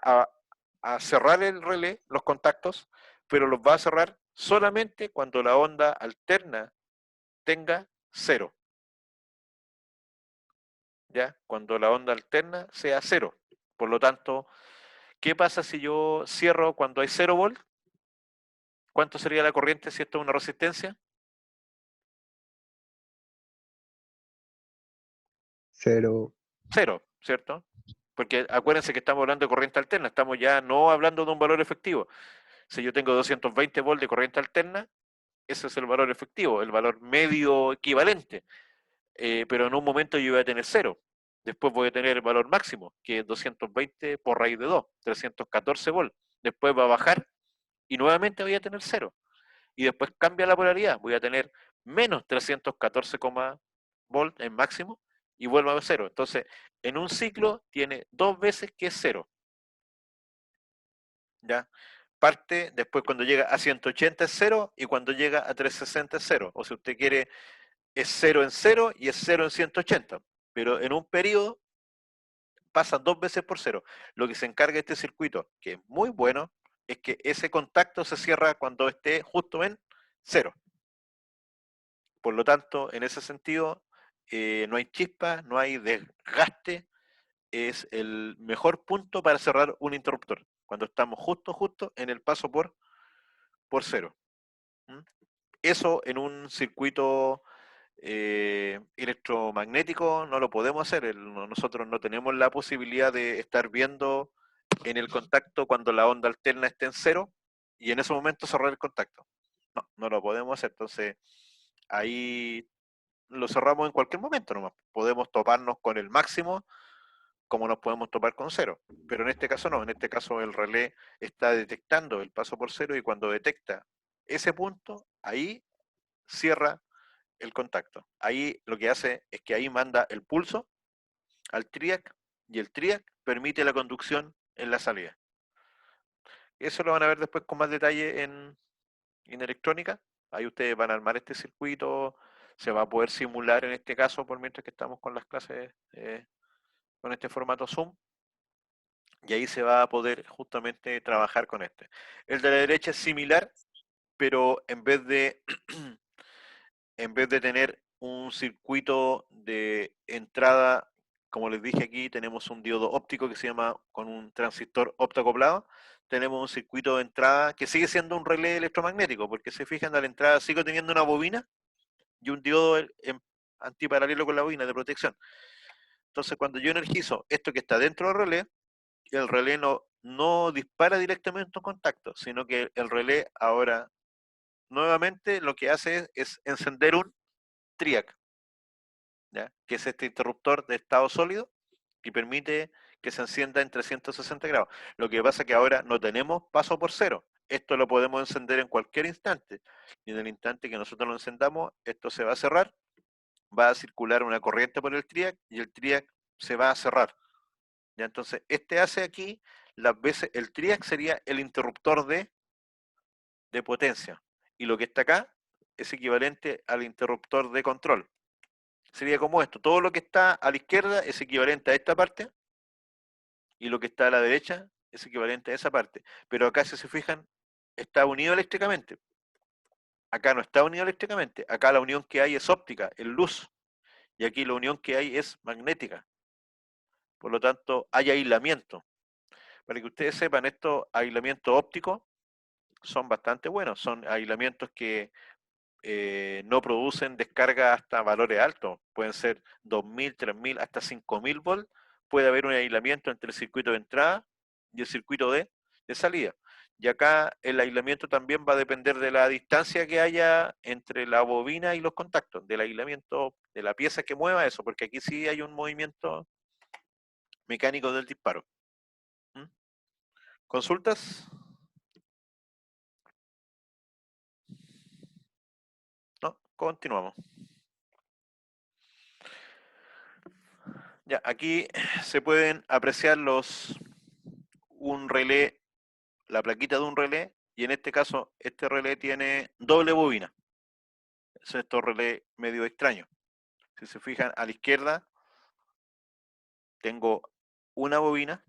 a cerrar el relé, los contactos, pero los va a cerrar solamente cuando la onda alterna tenga cero. ¿Ya? Cuando la onda alterna sea cero. Por lo tanto, ¿qué pasa si yo cierro cuando hay 0 volt? ¿Cuánto sería la corriente si esto es una resistencia? 0. 0, ¿cierto? Porque acuérdense que estamos hablando de corriente alterna, estamos ya no hablando de un valor efectivo. Si yo tengo 220 volts de corriente alterna, ese es el valor efectivo, el valor medio equivalente. Pero en un momento yo voy a tener 0. Después voy a tener el valor máximo, que es 220 por raíz de 2, 314 volts. Después va a bajar y nuevamente voy a tener 0. Y después cambia la polaridad, voy a tener menos 314 volt en máximo y vuelvo a 0. Entonces, en un ciclo tiene 2 veces que es 0. ¿Ya? Parte, después cuando llega a 180 es 0 y cuando llega a 360 es 0. O si usted quiere, es 0 en 0 y es 0 en 180. Pero en un periodo pasa 2 veces por 0. Lo que se encarga este circuito, que es muy bueno, es que ese contacto se cierra cuando esté justo en 0. Por lo tanto, en ese sentido, no hay chispa, no hay desgaste, es el mejor punto para cerrar un interruptor, cuando estamos justo en el paso por 0. ¿Mm? Eso en un circuito electromagnético no lo podemos hacer, nosotros no tenemos la posibilidad de estar viendo en el contacto cuando la onda alterna esté en 0 y en ese momento cerrar el contacto. No, no lo podemos hacer, entonces ahí lo cerramos en cualquier momento nomás. Podemos toparnos con el máximo como nos podemos topar con 0. Pero en este caso no, en este caso el relé está detectando el paso por 0 y cuando detecta ese punto, ahí cierra el contacto. Ahí lo que hace es que ahí manda el pulso al TRIAC y el TRIAC permite la conducción en la salida. Eso lo van a ver después con más detalle en electrónica. Ahí ustedes van a armar este circuito, se va a poder simular en este caso por mientras que estamos con las clases con este formato Zoom y ahí se va a poder justamente trabajar con este. El de la derecha es similar, pero en vez de tener un circuito de entrada, como les dije aquí, tenemos un diodo óptico que se llama con un transistor optoacoplado, tenemos un circuito de entrada que sigue siendo un relé electromagnético, porque se fijan, a la entrada sigo teniendo una bobina y un diodo antiparalelo con la bobina de protección. Entonces, cuando yo energizo esto que está dentro del relé, el relé no dispara directamente un contacto, sino que el relé ahora nuevamente lo que hace es encender un TRIAC, ¿ya? Que es este interruptor de estado sólido y permite que se encienda en 360 grados. Lo que pasa es que ahora no tenemos paso por 0. Esto lo podemos encender en cualquier instante. Y en el instante que nosotros lo encendamos, esto se va a cerrar, va a circular una corriente por el TRIAC y el TRIAC se va a cerrar. ¿Ya? Entonces, este hace aquí, las veces, el TRIAC sería el interruptor de potencia. Y lo que está acá es equivalente al interruptor de control. Sería como esto, todo lo que está a la izquierda es equivalente a esta parte y lo que está a la derecha es equivalente a esa parte. Pero acá, si se fijan, está unido eléctricamente. Acá no está unido eléctricamente. Acá la unión que hay es óptica, es luz. Y aquí la unión que hay es magnética. Por lo tanto, hay aislamiento. Para que ustedes sepan, estos aislamientos ópticos son bastante buenos. Son aislamientos que no producen descarga hasta valores altos. Pueden ser 2000, 3000, hasta 5000 volts. Puede haber un aislamiento entre el circuito de entrada y el circuito de salida. Y acá el aislamiento también va a depender de la distancia que haya entre la bobina y los contactos, del aislamiento de la pieza que mueva eso, porque aquí sí hay un movimiento mecánico del disparo. ¿Mm? ¿Consultas? No, continuamos. Ya, aquí se pueden apreciar un relé, la plaquita de un relé, y en este caso, este relé tiene doble bobina. Es estos relé medio extraño. Si se fijan a la izquierda, tengo una bobina,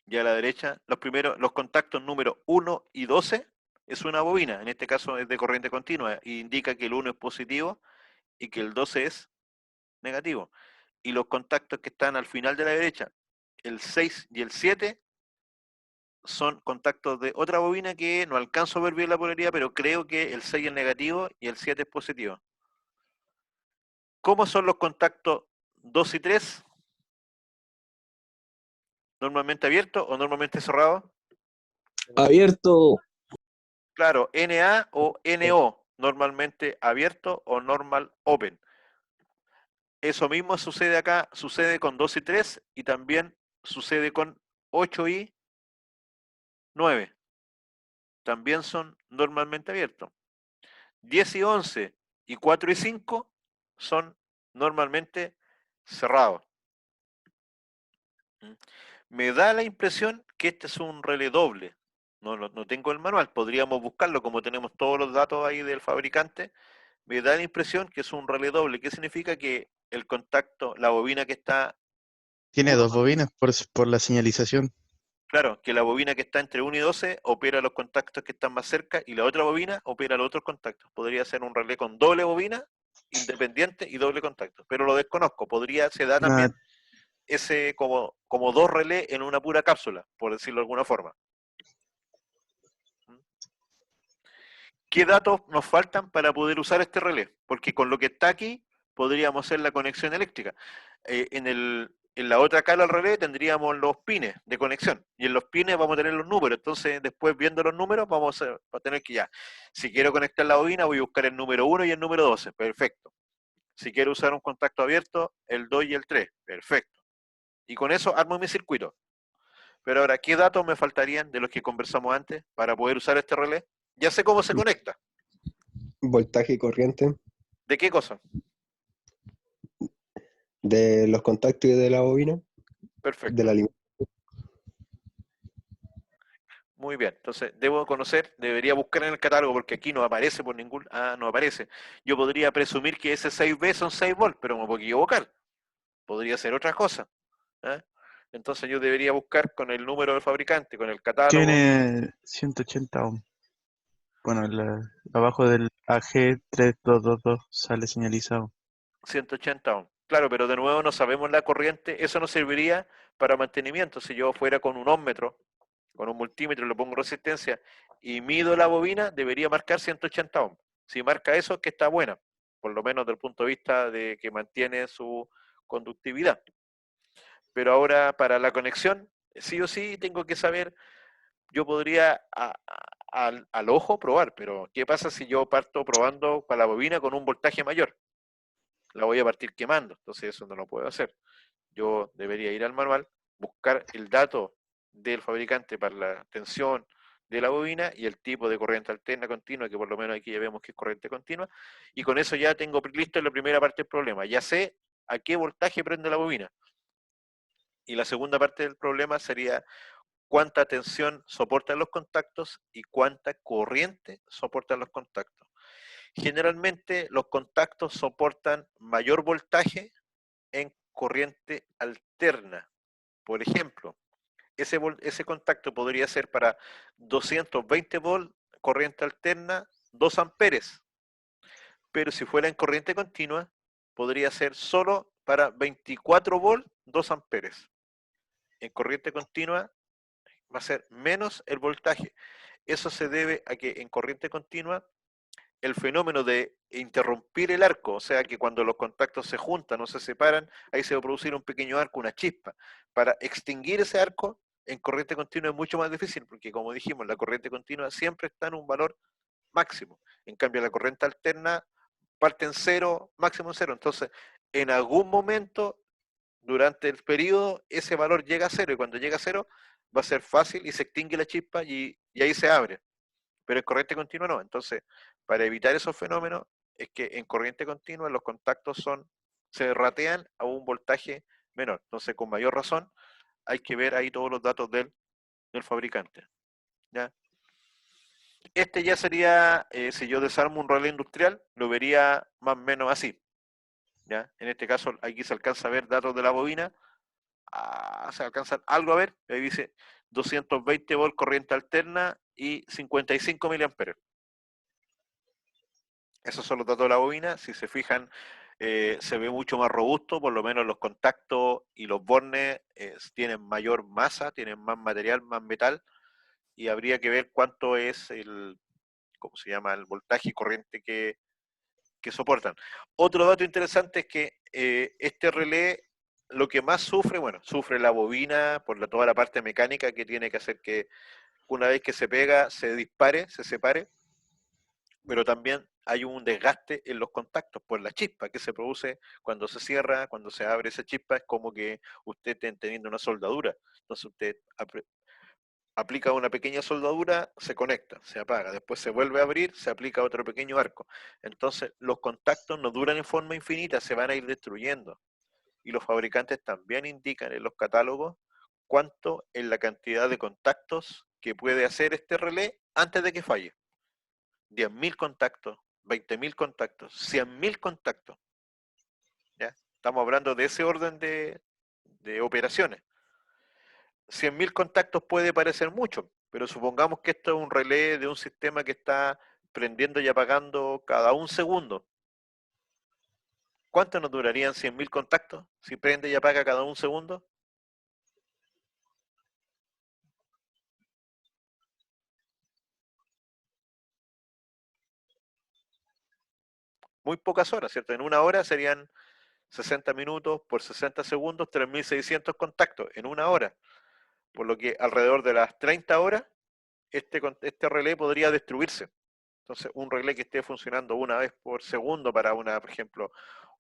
y a la derecha, los contactos número 1 y 12 es una bobina. En este caso es de corriente continua, y indica que el 1 es positivo y que el 12 es negativo. Y los contactos que están al final de la derecha, el 6 y el 7, son contactos de otra bobina que no alcanzo a ver bien la polaridad, pero creo que el 6 es negativo y el 7 es positivo. ¿Cómo son los contactos 2 y 3? ¿Normalmente abiertos o normalmente cerrados? Abierto. Claro, NA o NO, normalmente abierto o normal open. Eso mismo sucede acá, sucede con 2 y 3 y también sucede con 8 y 9. También son normalmente abiertos. 10 y 11 y 4 y 5 son normalmente cerrados. Me da la impresión que este es un relé doble. No tengo el manual, podríamos buscarlo como tenemos todos los datos ahí del fabricante. Me da la impresión que es un relé doble. ¿Qué significa? Que el contacto, la bobina que está Tiene 1, dos bobinas por la señalización. claro, que la bobina que está entre 1 y 12 opera los contactos que están más cerca y la otra bobina opera los otros contactos. Podría ser un relé con doble bobina, independiente y doble contacto, pero lo desconozco. Se da Ah, también ese como dos relés en una pura cápsula, por decirlo de alguna forma. ¿Qué datos nos faltan para poder usar este relé? Porque con lo que está aquí podríamos hacer la conexión eléctrica. En la otra cara del relé tendríamos los pines de conexión y en los pines vamos a tener los números. Entonces, después viendo los números, vamos a tener que ya, si quiero conectar la bobina, voy a buscar el número 1 y el número 12. Perfecto. Si quiero usar un contacto abierto, el 2 y el 3. Perfecto. Y con eso armo mi circuito. Pero ahora, ¿qué datos me faltarían de los que conversamos antes para poder usar este relé? Ya sé cómo se conecta. Voltaje y corriente ¿De qué cosa? de los contactos y de la bobina, de Perfecto. la alimentación. Muy bien. Entonces, debería buscar en el catálogo porque aquí no aparece por ningún... Ah, no aparece. Yo podría presumir que ese 6V son 6 volts, pero me puedo equivocar. Podría ser otra cosa. ¿eh? Entonces yo debería buscar con el número del fabricante, con el catálogo, tiene 180 ohm. Bueno, abajo del AG3222 sale señalizado. 180 ohms. Claro, pero de nuevo no sabemos la corriente. Eso no serviría para mantenimiento. Si yo fuera con un ómmetro, con un multímetro, le pongo resistencia y mido la bobina, debería marcar 180 ohms. Si marca eso, es que está buena, por lo menos desde el punto de vista de que mantiene su conductividad. Pero ahora para la conexión, sí o sí tengo que saber, yo podría al ojo probar, pero ¿qué pasa si yo parto probando para la bobina con un voltaje mayor? La voy a partir quemando, entonces eso no lo puedo hacer. Yo debería ir al manual, buscar el dato del fabricante para la tensión de la bobina y el tipo de corriente alterna continua, que por lo menos aquí ya vemos que es corriente continua, y con eso ya tengo listo la primera parte del problema. Ya sé a qué voltaje prende la bobina. Y la segunda parte del problema sería cuánta tensión soportan los contactos y cuánta corriente soportan los contactos. Generalmente los contactos soportan mayor voltaje en corriente alterna. Por ejemplo, ese contacto podría ser para 220 volts, corriente alterna, 2 amperes. Pero si fuera en corriente continua, podría ser solo para 24 volts, 2 amperes. En corriente continua va a ser menos el voltaje. Eso se debe a que en corriente continua el fenómeno de interrumpir el arco, o sea que cuando los contactos se juntan o se separan, ahí se va a producir un pequeño arco, una chispa. Para extinguir ese arco en corriente continua es mucho más difícil, porque como dijimos, la corriente continua siempre está en un valor máximo. En cambio, la corriente alterna parte en cero, máximo en cero. Entonces, en algún momento, durante el periodo, ese valor llega a cero, y cuando llega a cero, va a ser fácil y se extingue la chispa y ahí se abre. Pero en corriente continua no. Entonces, para evitar esos fenómenos, es que en corriente continua los contactos se ratean a un voltaje menor. Entonces, con mayor razón, hay que ver ahí todos los datos del fabricante. ¿Ya? Este ya sería, si yo desarmo un relé industrial, lo vería más o menos así. ¿Ya? En este caso, aquí se alcanza a ver datos de la bobina, se alcanza algo a ver, ahí dice 220 volt corriente alterna y 55 miliamperes. Esos son los datos de la bobina. Si se fijan, se ve mucho más robusto, por lo menos los contactos y los bornes tienen mayor masa, tienen más material, más metal, y habría que ver cuánto es el, ¿cómo se llama?, el voltaje y corriente que soportan. Otro dato interesante es que este relé, lo que más sufre, bueno, sufre la bobina por toda la parte mecánica que tiene que hacer que una vez que se pega, se dispare, se separe, pero también hay un desgaste en los contactos por la chispa que se produce cuando se cierra, cuando se abre esa chispa, es como que usted esté teniendo una soldadura. Entonces usted aplica una pequeña soldadura, se conecta, se apaga, después se vuelve a abrir, se aplica otro pequeño arco. Entonces los contactos no duran en forma infinita, se van a ir destruyendo. Y los fabricantes también indican en los catálogos cuánto es la cantidad de contactos que puede hacer este relé antes de que falle. 10.000 contactos, 20.000 contactos, 100.000 contactos. ¿Ya? Estamos hablando de ese orden de operaciones. 100.000 contactos puede parecer mucho, pero supongamos que esto es un relé de un sistema que está prendiendo y apagando cada un segundo. ¿Cuánto nos durarían 100.000 contactos si prende y apaga cada un segundo? Muy pocas horas, ¿cierto? En una hora serían 60 minutos por 60 segundos, 3.600 contactos en una hora. Por lo que alrededor de las 30 horas, este relé podría destruirse. Entonces, un relé que esté funcionando una vez por segundo para por ejemplo,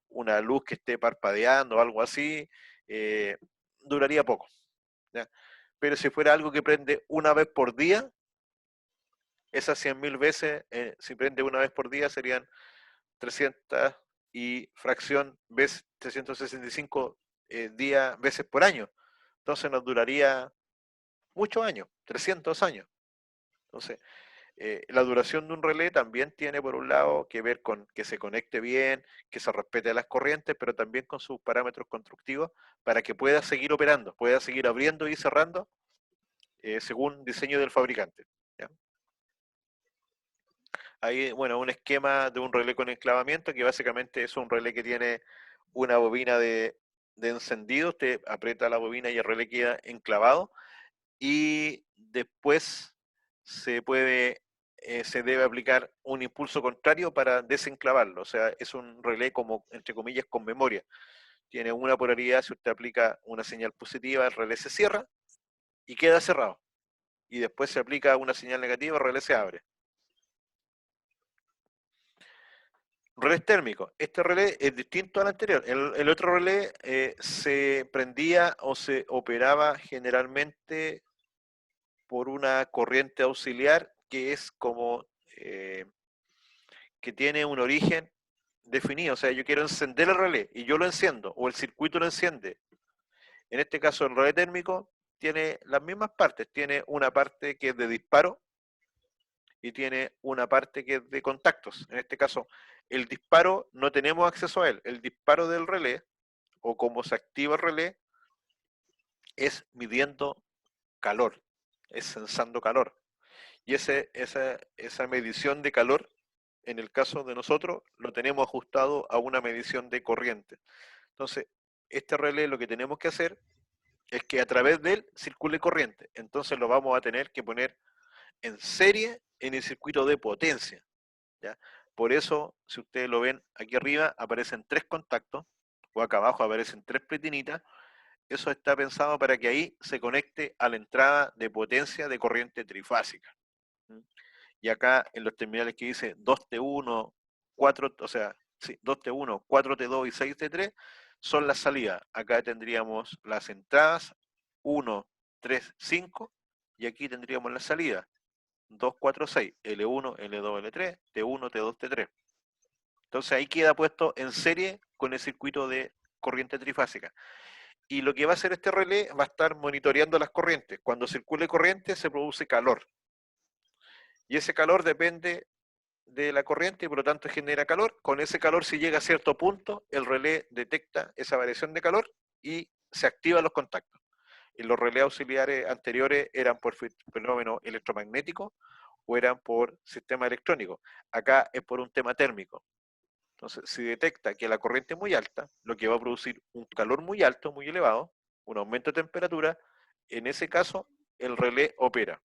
una luz que esté parpadeando o algo así, duraría poco. ¿Ya? Pero si fuera algo que prende una vez por día, esas 100.000 veces, si prende una vez por día, serían 300 y fracción veces 365 veces por año. Entonces nos duraría muchos años, 300 años. Entonces, la duración de un relé también tiene por un lado que ver con que se conecte bien, que se respete las corrientes, pero también con sus parámetros constructivos para que pueda seguir operando, pueda seguir abriendo y cerrando según diseño del fabricante. ¿Ya? Hay, bueno, un esquema de un relé con enclavamiento que básicamente es un relé que tiene una bobina de encendido, usted aprieta la bobina y el relé queda enclavado y después se debe aplicar un impulso contrario para desenclavarlo, o sea, es un relé como, entre comillas, con memoria. Tiene una polaridad, si usted aplica una señal positiva, el relé se cierra y queda cerrado. Y después se aplica una señal negativa, el relé se abre. Relés térmicos. Este relé es distinto al anterior. El otro relé se prendía o se operaba generalmente por una corriente auxiliar que es como que tiene un origen definido. O sea, yo quiero encender el relé y yo lo enciendo o el circuito lo enciende. En este caso, el relé térmico tiene las mismas partes. Tiene una parte que es de disparo y tiene una parte que es de contactos. En este caso, el disparo no tenemos acceso a él. El disparo del relé, o cómo se activa el relé, es midiendo calor, es sensando calor. Y esa medición de calor, en el caso de nosotros, lo tenemos ajustado a una medición de corriente. Entonces, este relé lo que tenemos que hacer es que a través de él circule corriente. Entonces lo vamos a tener que poner en serie en el circuito de potencia. ¿Ya? Por eso, si ustedes lo ven aquí arriba, aparecen 3 contactos, o acá abajo aparecen 3 platinitas. Eso está pensado para que ahí se conecte a la entrada de potencia de corriente trifásica. Y acá en los terminales que dice 2T1, 4, o sea, sí, 2T1, 4T2 y 6T3 son las salidas. Acá tendríamos las entradas 1, 3, 5 y aquí tendríamos la salida 2, 4, 6, L1, L2, L3, T1, T2, T3. Entonces ahí queda puesto en serie con el circuito de corriente trifásica. y lo que va a hacer este relé va a estar monitoreando las corrientes. Cuando circule corriente se produce calor. Y ese calor depende de la corriente y por lo tanto genera calor. Con ese calor, si llega a cierto punto, el relé detecta esa variación de calor y se activan los contactos. Y los relés auxiliares anteriores eran por fenómeno electromagnético o eran por sistema electrónico. Acá es por un tema térmico. Entonces, si detecta que la corriente es muy alta, lo que va a producir un calor muy alto, muy elevado, un aumento de temperatura, en ese caso el relé opera.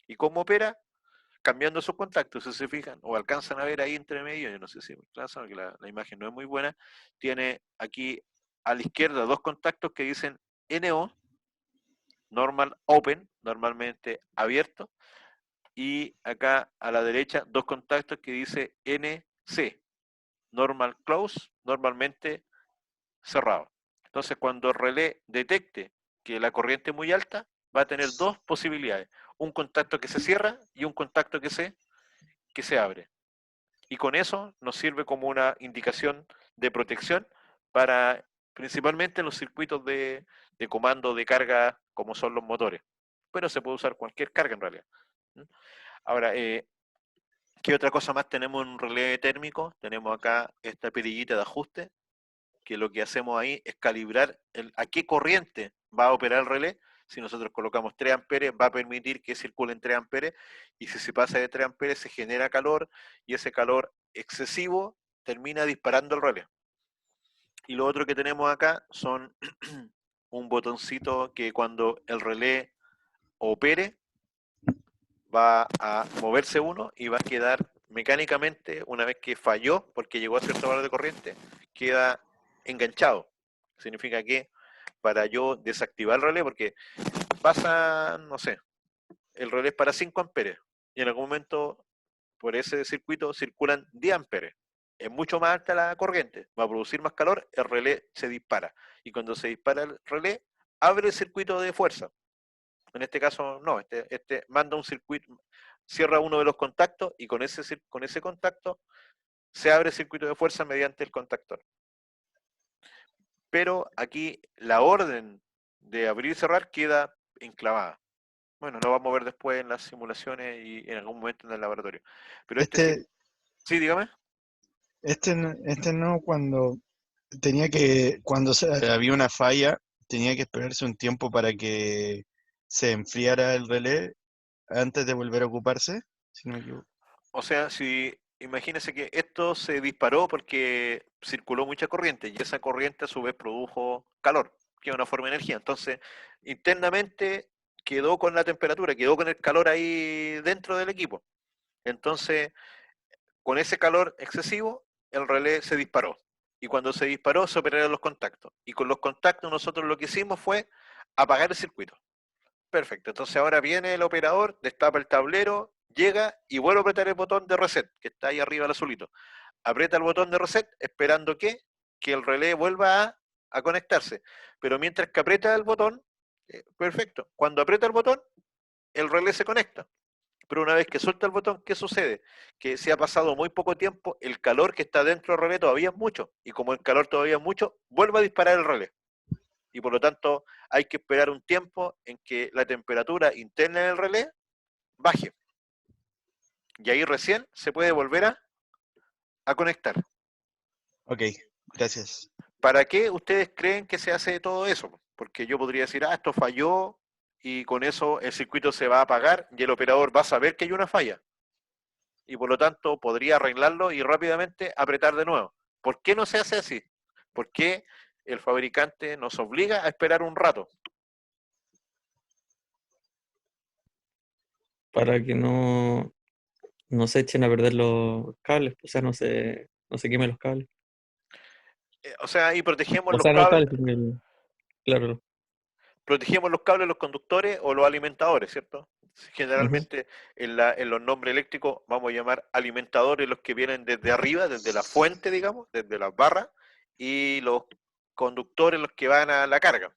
¿Y cómo opera? Cambiando sus contactos, si se fijan, o alcanzan a ver ahí entre medio, yo no sé si me alcanzan, porque la imagen no es muy buena, tiene aquí a la izquierda dos contactos que dicen NO, normal open, normalmente abierto, y acá a la derecha dos contactos que dice NC, normal close, normalmente cerrado. Entonces cuando el relé detecte que la corriente es muy alta, va a tener dos posibilidades, un contacto que se cierra y un contacto que se abre. Y con eso nos sirve como una indicación de protección para principalmente los circuitos de comando de carga como son los motores. Pero se puede usar cualquier carga en realidad. Ahora, ¿qué otra cosa más tenemos en un relé térmico? Tenemos acá esta perillita de ajuste, que lo que hacemos ahí es calibrar a qué corriente va a operar el relé. Si nosotros colocamos 3 amperes, va a permitir que circulen 3 amperes, y si se pasa de 3 amperes se genera calor, y ese calor excesivo termina disparando el relé. Y lo otro que tenemos acá son un botoncito que cuando el relé opere, va a moverse uno y va a quedar mecánicamente, una vez que falló, porque llegó a cierto valor de corriente, queda enganchado. Significa que para yo desactivar el relé, porque pasa, no sé, el relé es para 5 amperes y en algún momento por ese circuito circulan 10 amperes. Es mucho más alta la corriente, va a producir más calor, el relé se dispara. Y cuando se dispara el relé, abre el circuito de fuerza. En este caso, no, este manda un circuito, cierra uno de los contactos y con ese contacto se abre el circuito de fuerza mediante el contactor. Pero aquí la orden de abrir y cerrar queda enclavada. Bueno, lo vamos a ver después en las simulaciones y en algún momento en el laboratorio. Pero sí, dígame. Este no, cuando había una falla, tenía que esperarse un tiempo para que se enfriara el relé antes de volver a ocuparse, si no me equivoco. O sea, si imagínense que esto se disparó porque circuló mucha corriente y esa corriente a su vez produjo calor, que es una forma de energía. Entonces, internamente quedó con la temperatura, quedó con el calor ahí dentro del equipo. Entonces, con ese calor excesivo, el relé se disparó. Y cuando se disparó, se operaron los contactos. Y con los contactos nosotros lo que hicimos fue apagar el circuito. Perfecto. Entonces ahora viene el operador, destapa el tablero, llega y vuelve a apretar el botón de reset, que está ahí arriba el azulito. Aprieta el botón de reset esperando que el relé vuelva a conectarse. Pero mientras que aprieta el botón, perfecto. Cuando aprieta el botón, el relé se conecta. Pero una vez que suelta el botón, ¿qué sucede? Que si ha pasado muy poco tiempo, el calor que está dentro del relé todavía es mucho. Y como el calor todavía es mucho, vuelve a disparar el relé. Y por lo tanto hay que esperar un tiempo en que la temperatura interna del relé baje. Y ahí recién se puede volver a conectar. Ok, gracias. ¿Para qué ustedes creen que se hace todo eso? Porque yo podría decir, esto falló y con eso el circuito se va a apagar y el operador va a saber que hay una falla. Y por lo tanto podría arreglarlo y rápidamente apretar de nuevo. ¿Por qué no se hace así? ¿Por qué el fabricante nos obliga a esperar un rato? Para que no se echen a perder los cables, o sea, no se quemen los cables. O sea, ahí protegemos O los sea, no los cables. cables, sino claro. Protegemos los cables, los conductores o los alimentadores, ¿cierto? Ujú. Generalmente en los nombres eléctricos vamos a llamar alimentadores los que vienen desde arriba, desde la fuente, digamos, desde las barras, y los conductores los que van a la carga.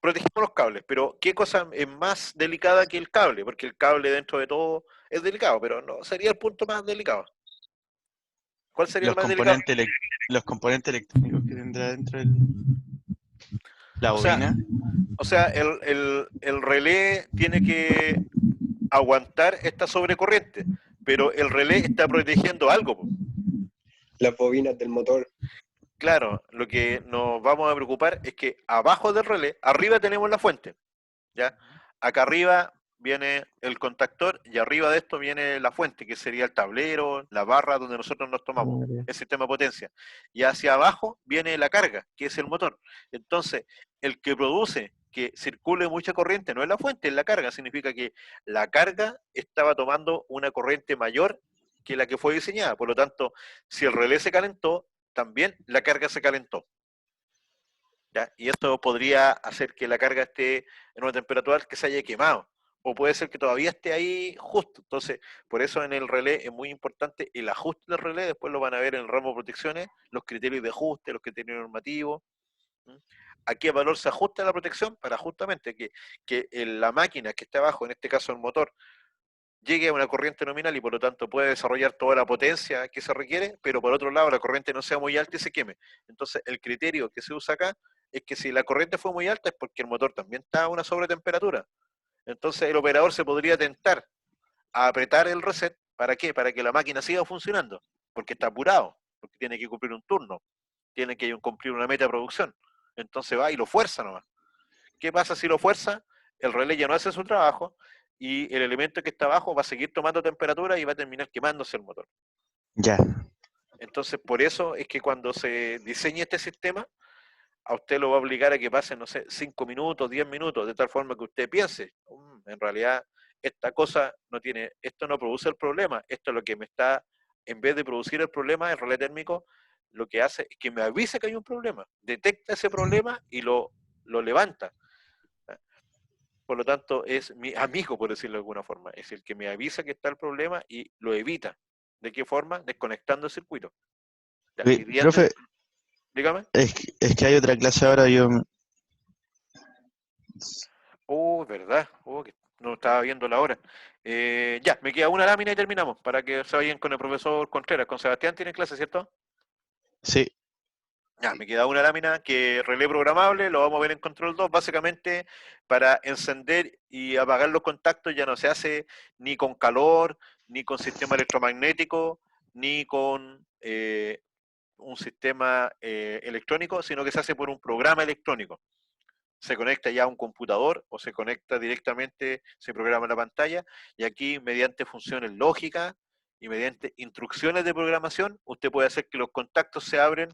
Protegemos los cables, pero ¿qué cosa es más delicada que el cable? Porque el cable dentro de todo es delicado, pero no sería el punto más delicado. ¿Cuál sería el Los más delicado? componentes, los componentes electrónicos que tendrá dentro del... La O sea, bobina. O sea, el relé tiene que aguantar esta sobrecorriente, pero el relé está protegiendo algo, po. Las bobinas del motor. Claro, lo que nos vamos a preocupar es que abajo del relé, arriba tenemos la fuente, ¿ya? Acá arriba viene el contactor y arriba de esto viene la fuente, que sería el tablero, la barra donde nosotros nos tomamos, Ah, ya. el sistema de potencia. Y hacia abajo viene la carga, que es el motor. Entonces, el que produce que circule mucha corriente no es la fuente, es la carga. Significa que la carga estaba tomando una corriente mayor que la que fue diseñada. Por lo tanto, si el relé se calentó, también la carga se calentó. ¿Ya? Y esto podría hacer que la carga esté en una temperatura que se haya quemado. O puede ser que todavía esté ahí justo. Entonces, por eso en el relé es muy importante el ajuste del relé. Después lo van a ver en el ramo de protecciones, los criterios de ajuste, los criterios normativos. ¿Mm? ¿A qué valor se ajusta la protección? Para justamente que la máquina que está abajo, en este caso el motor, llegue a una corriente nominal y por lo tanto puede desarrollar toda la potencia que se requiere, pero por otro lado la corriente no sea muy alta y se queme. Entonces el criterio que se usa acá es que si la corriente fue muy alta es porque el motor también está a una sobretemperatura. Entonces el operador se podría tentar a apretar el reset. ¿Para qué? Para que la máquina siga funcionando, porque está apurado, porque tiene que cumplir un turno, tiene que cumplir una meta de producción. Entonces va y lo fuerza nomás. ¿Qué pasa si lo fuerza? El relé ya no hace su trabajo y el elemento que está abajo va a seguir tomando temperatura y va a terminar quemándose el motor. Ya. Entonces, por eso es que cuando se diseñe este sistema, a usted lo va a obligar a que pase, no sé, 5 minutos, 10 minutos, de tal forma que usted piense, en realidad, esta cosa no tiene, esto no produce el problema, esto es lo que me está, en vez de producir el problema, el relé térmico, lo que hace es que me avise que hay un problema, detecta ese problema y lo levanta. Por lo tanto, es mi amigo, por decirlo de alguna forma. Es el que me avisa que está el problema y lo evita. ¿De qué forma? Desconectando el circuito. Ya, Oye, y profe, dígame. es que hay otra clase ahora, yo... ¿Verdad? Que no estaba viendo la hora. Ya, me queda una lámina y terminamos, para que se vayan con el profesor Contreras. Con Sebastián tienen clase, ¿cierto? Sí, Ya, me queda una lámina que relé programable, lo vamos a ver en control 2. Básicamente para encender y apagar los contactos ya no se hace ni con calor, ni con sistema electromagnético, ni con un sistema electrónico, sino que se hace por un programa electrónico. Se conecta ya a un computador o se conecta directamente, se programa en la pantalla y aquí mediante funciones lógicas y mediante instrucciones de programación usted puede hacer que los contactos se abren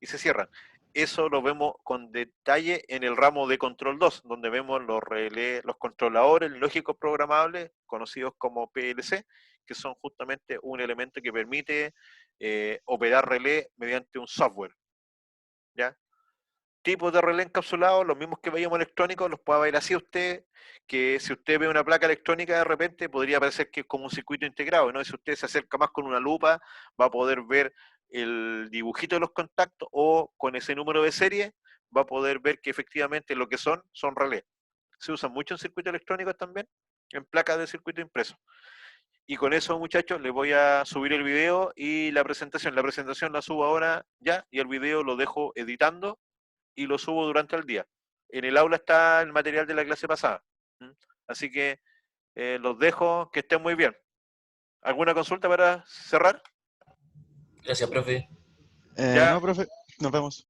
y se cierran. Eso lo vemos con detalle en el ramo de control 2, donde vemos los relés, los controladores lógicos programables, conocidos como PLC, que son justamente un elemento que permite operar relé mediante un software. ¿Ya? Tipos de relé encapsulados, los mismos que veíamos electrónicos, los puede ver así usted, que si usted ve una placa electrónica de repente podría parecer que es como un circuito integrado, ¿no? Y si usted se acerca más con una lupa, va a poder ver el dibujito de los contactos o con ese número de serie va a poder ver que efectivamente lo que son relés. Se usan mucho en circuitos electrónicos también, en placas de circuito impreso. Y con eso, muchachos, les voy a subir el video y la presentación. La presentación la subo ahora ya y el video lo dejo editando y lo subo durante el día. En el aula está el material de la clase pasada. Así que los dejo, que estén muy bien. ¿Alguna consulta para cerrar? Gracias, profe. Ya, no, profe, nos vemos.